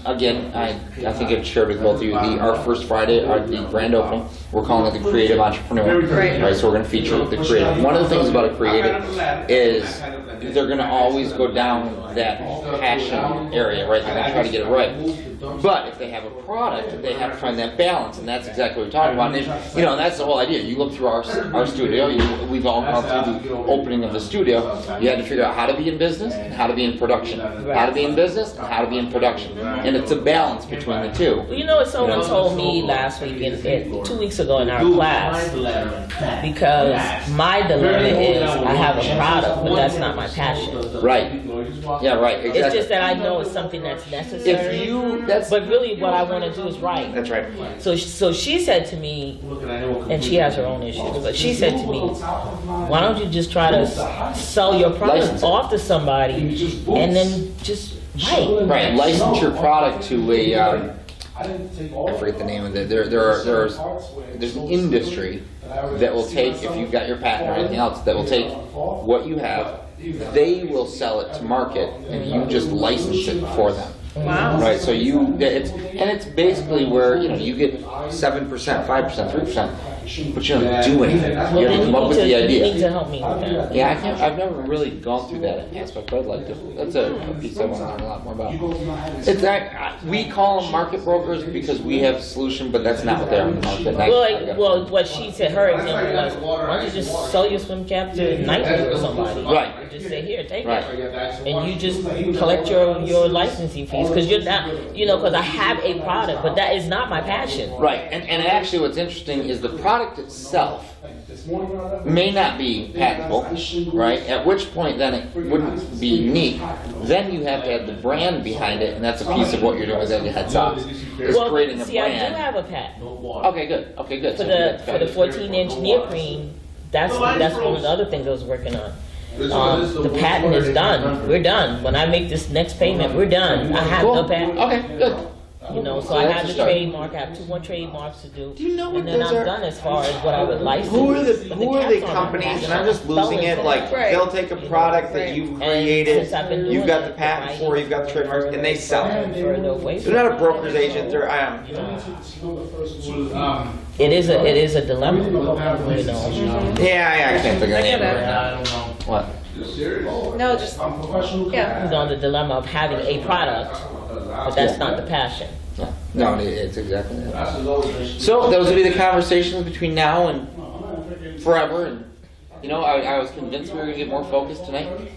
again, I think I've shared with both of you, our first Friday, the grand opening, we're calling it the Creative Entrepreneur. Right, so we're going to feature the creative. One of the things about a creative is they're going to always go down that passion area, right? They're going to try to get it right. But if they have a product, they have to find that balance, and that's exactly what we're talking about. And and that's the whole idea. You look through our studio, we've all gone through the opening of the studio. You had to figure out how to be in business and how to be in production. How to be in business and how to be in production. And it's a balance between the two. Well, you know what someone told me last week, 2 weeks ago in our class, because my dilemma is I have a product, but that's not my passion. Right. Yeah, right, exactly. It's just that I know it's something that's necessary. But really what I want to do is write. That's right. So she said to me, and she has her own issues, but she said to me, why don't you just try to sell your product off to somebody and then just write. Right, license your product to a, I forget the name of it. There's an industry that will take, if you've got your patent or anything else, that will take what you have, they will sell it to market, and you just license it for them. Wow. Right, so it's basically where, you get 7%, 5%, 3%, but you don't do anything. You don't come up with the idea. You need to help me with that. Yeah, I've never really gone through that aspect, but I'd like to. That's a piece I want to learn a lot more about. It's that we call them market brokers because we have a solution, but that's not what they are in the market. Well, what she said, her example was, why don't you just sell your swim cap to Nike or somebody? Right. You just say, here, take Right. it. And you just collect your licensing fees. Because you're not, because I have a product, but that is not my passion. Right, and actually what's interesting is the product itself may not be patentable, right? At which point then it wouldn't be unique. Then you have to have the brand behind it, and that's a piece of what you're doing with Head Socks. Is creating a brand. I do have a patent. Okay, good. For the 14-inch neoprene, that's one of the other things I was working on. The patent is done. We're done. When I make this next payment, we're done. I have the patent. Okay, good. So I have the trademark. I have 2 more trademarks to do. Do you know what and then those I'm are? done as far as what I would license. Who are the cap's on companies, it. and I'm just losing it, like, they'll take a product that you've created, since I've been you've doing got it, the patent I for, you've got the trademarks, and they sell it. further away They're from not a broker's agent, they're, it is a dilemma. yeah, I can't think of the I name get of it. it now. What? No, just, yeah. He's on the dilemma of having a product, but that's not the passion. No, it's exactly that. So those will be the conversations between now and forever. And I was convinced we were going to get more focused tonight.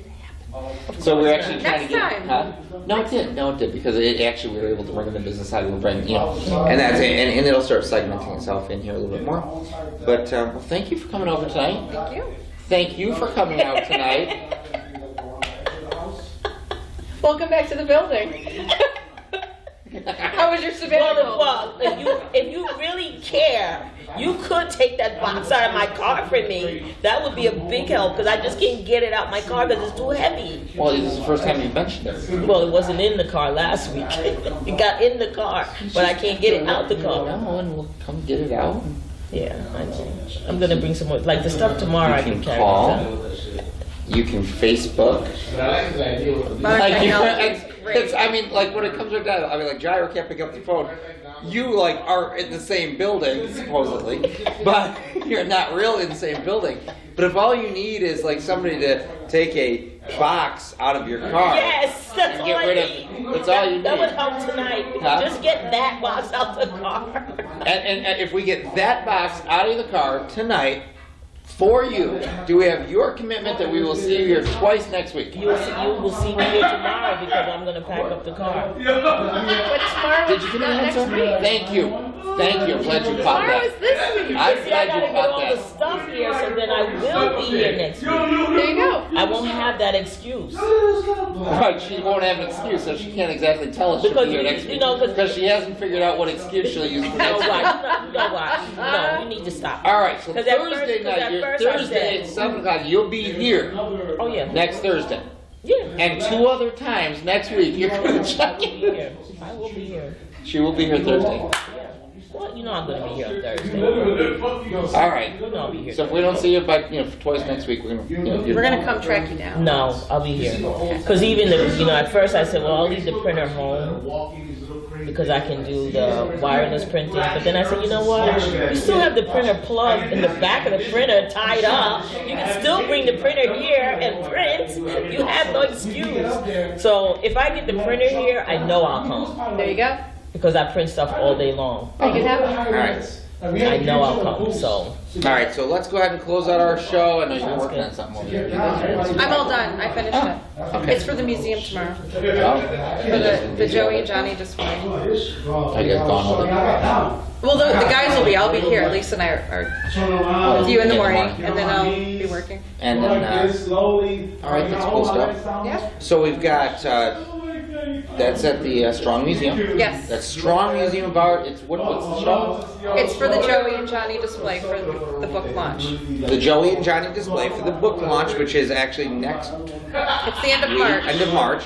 So we're actually trying to get. Next time. No, it did because we were able to bring in the business side of the brain, and that's it. And it'll start segmenting itself in here a little bit more. But well, thank you for coming over tonight. Thank you. Thank you for coming out tonight. Welcome back to the building. How was your sabbatical? Well, if you really care, you could take that box out of my car for me. That would be a big help because I just can't get it out my car because it's too heavy. Well, this is the first time you mentioned it. Well, it wasn't in the car last week. It got in the car, but I can't get it out the car. No, and we'll come get it out. Yeah, I know. I'm gonna bring some more. Like the stuff tomorrow, I can carry. Call. You can Facebook. Like I mean, like when it comes right down, I mean, like Jairo can't pick up the phone. You like are in the same building supposedly, but you're not really in the same building. But if all you need is like somebody to take a box out of your car, yes, that's all I need. That's all you need. That would help tonight. Huh? Just get that box out the car. And if we get that box out of the car tonight. For you, do we have your commitment that we will see you here twice next week? You will see me here tomorrow because I'm going to pack up the car. But tomorrow Did you give me an answer? Thank you. Thank you. I'm glad you caught Tomorrow that. is this week. I'm See, I glad got to you get caught all the that. stuff here so then I will be here next week. There you go. I won't have that excuse. Right, she won't have an excuse, so she can't exactly tell us she'll Because be here next week. because she hasn't figured out what excuse she'll use for No, next week. why? No, why? No, you need to stop. All right, so 'Cause at Thursday first- 'cause night, at you're, first I Thursday at said- 7 o'clock, you'll be here Oh yeah. next Thursday. Yeah. And 2 other times next week, you're going to check I will be in. here. I will be here. She will be here Thursday. Well, you know I'm going to be here on Thursday. All right. You know I'll be here. So if we don't see you by, for twice next week, we're gonna, We're gonna come track you down. No, I'll be here. Because even if, at first I said, well, I'll leave the printer home because I can do the wireless printing. But then I said, you know what? You still have the printer plugged in the back of the printer tied up. You can still bring the printer here and print. You have no excuse. So if I get the printer here, I know I'll come. There you go. Because I print stuff all day long. Make it happen. All right. I know I'll come, so. All right, so let's go ahead and close out our show. I know you're working on something over here. I'm all done. I finished it. Okay. It's for the museum tomorrow. Oh. For the Joey and Johnny display. Are you guys gone over there? Well, the guys will be. I'll be here. Lisa and I are with you in the morning, and then I'll be working. And then, all right, that's cool stuff. Yeah. So we've got, that's at the Strong Museum. Yes. That's Strong Museum of Art. It's what's the show? It's for the Joey and Johnny display for the book launch. The Joey and Johnny display for the book launch, which is actually next It's the end of March. end of March.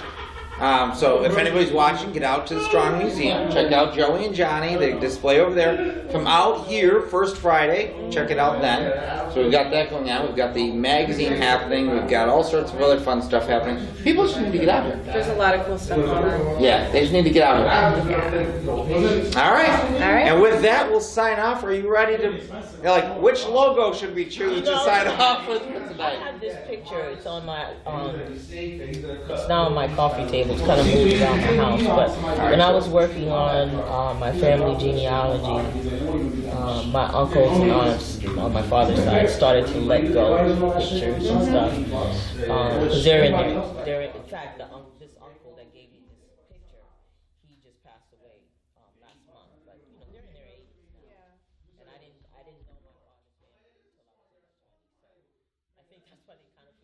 So if anybody's watching, get out to the Strong Museum. Check out Joey and Johnny, the display over there. Come out here first Friday. Check it out then. So we've got that going on. We've got the magazine happening. We've got all sorts of other fun stuff happening. People just need to get out here. There's a lot of cool stuff going on. Yeah, they just need to get out here. All right. All right. And with that, we'll sign off. Are you ready to, which logo should we choose to sign off with for I tonight? have this picture. It's on my, it's now on my coffee table. It's kind of moved around my house. But when I was working on my family genealogy, my uncles and aunts on my father's side started to let go of pictures and stuff. Because they're in there. In fact, this uncle that gave me this picture, he just passed away last month. But they're in their 80s now. And I didn't know my father's family until I was in my 20s. So I think that's why they kind of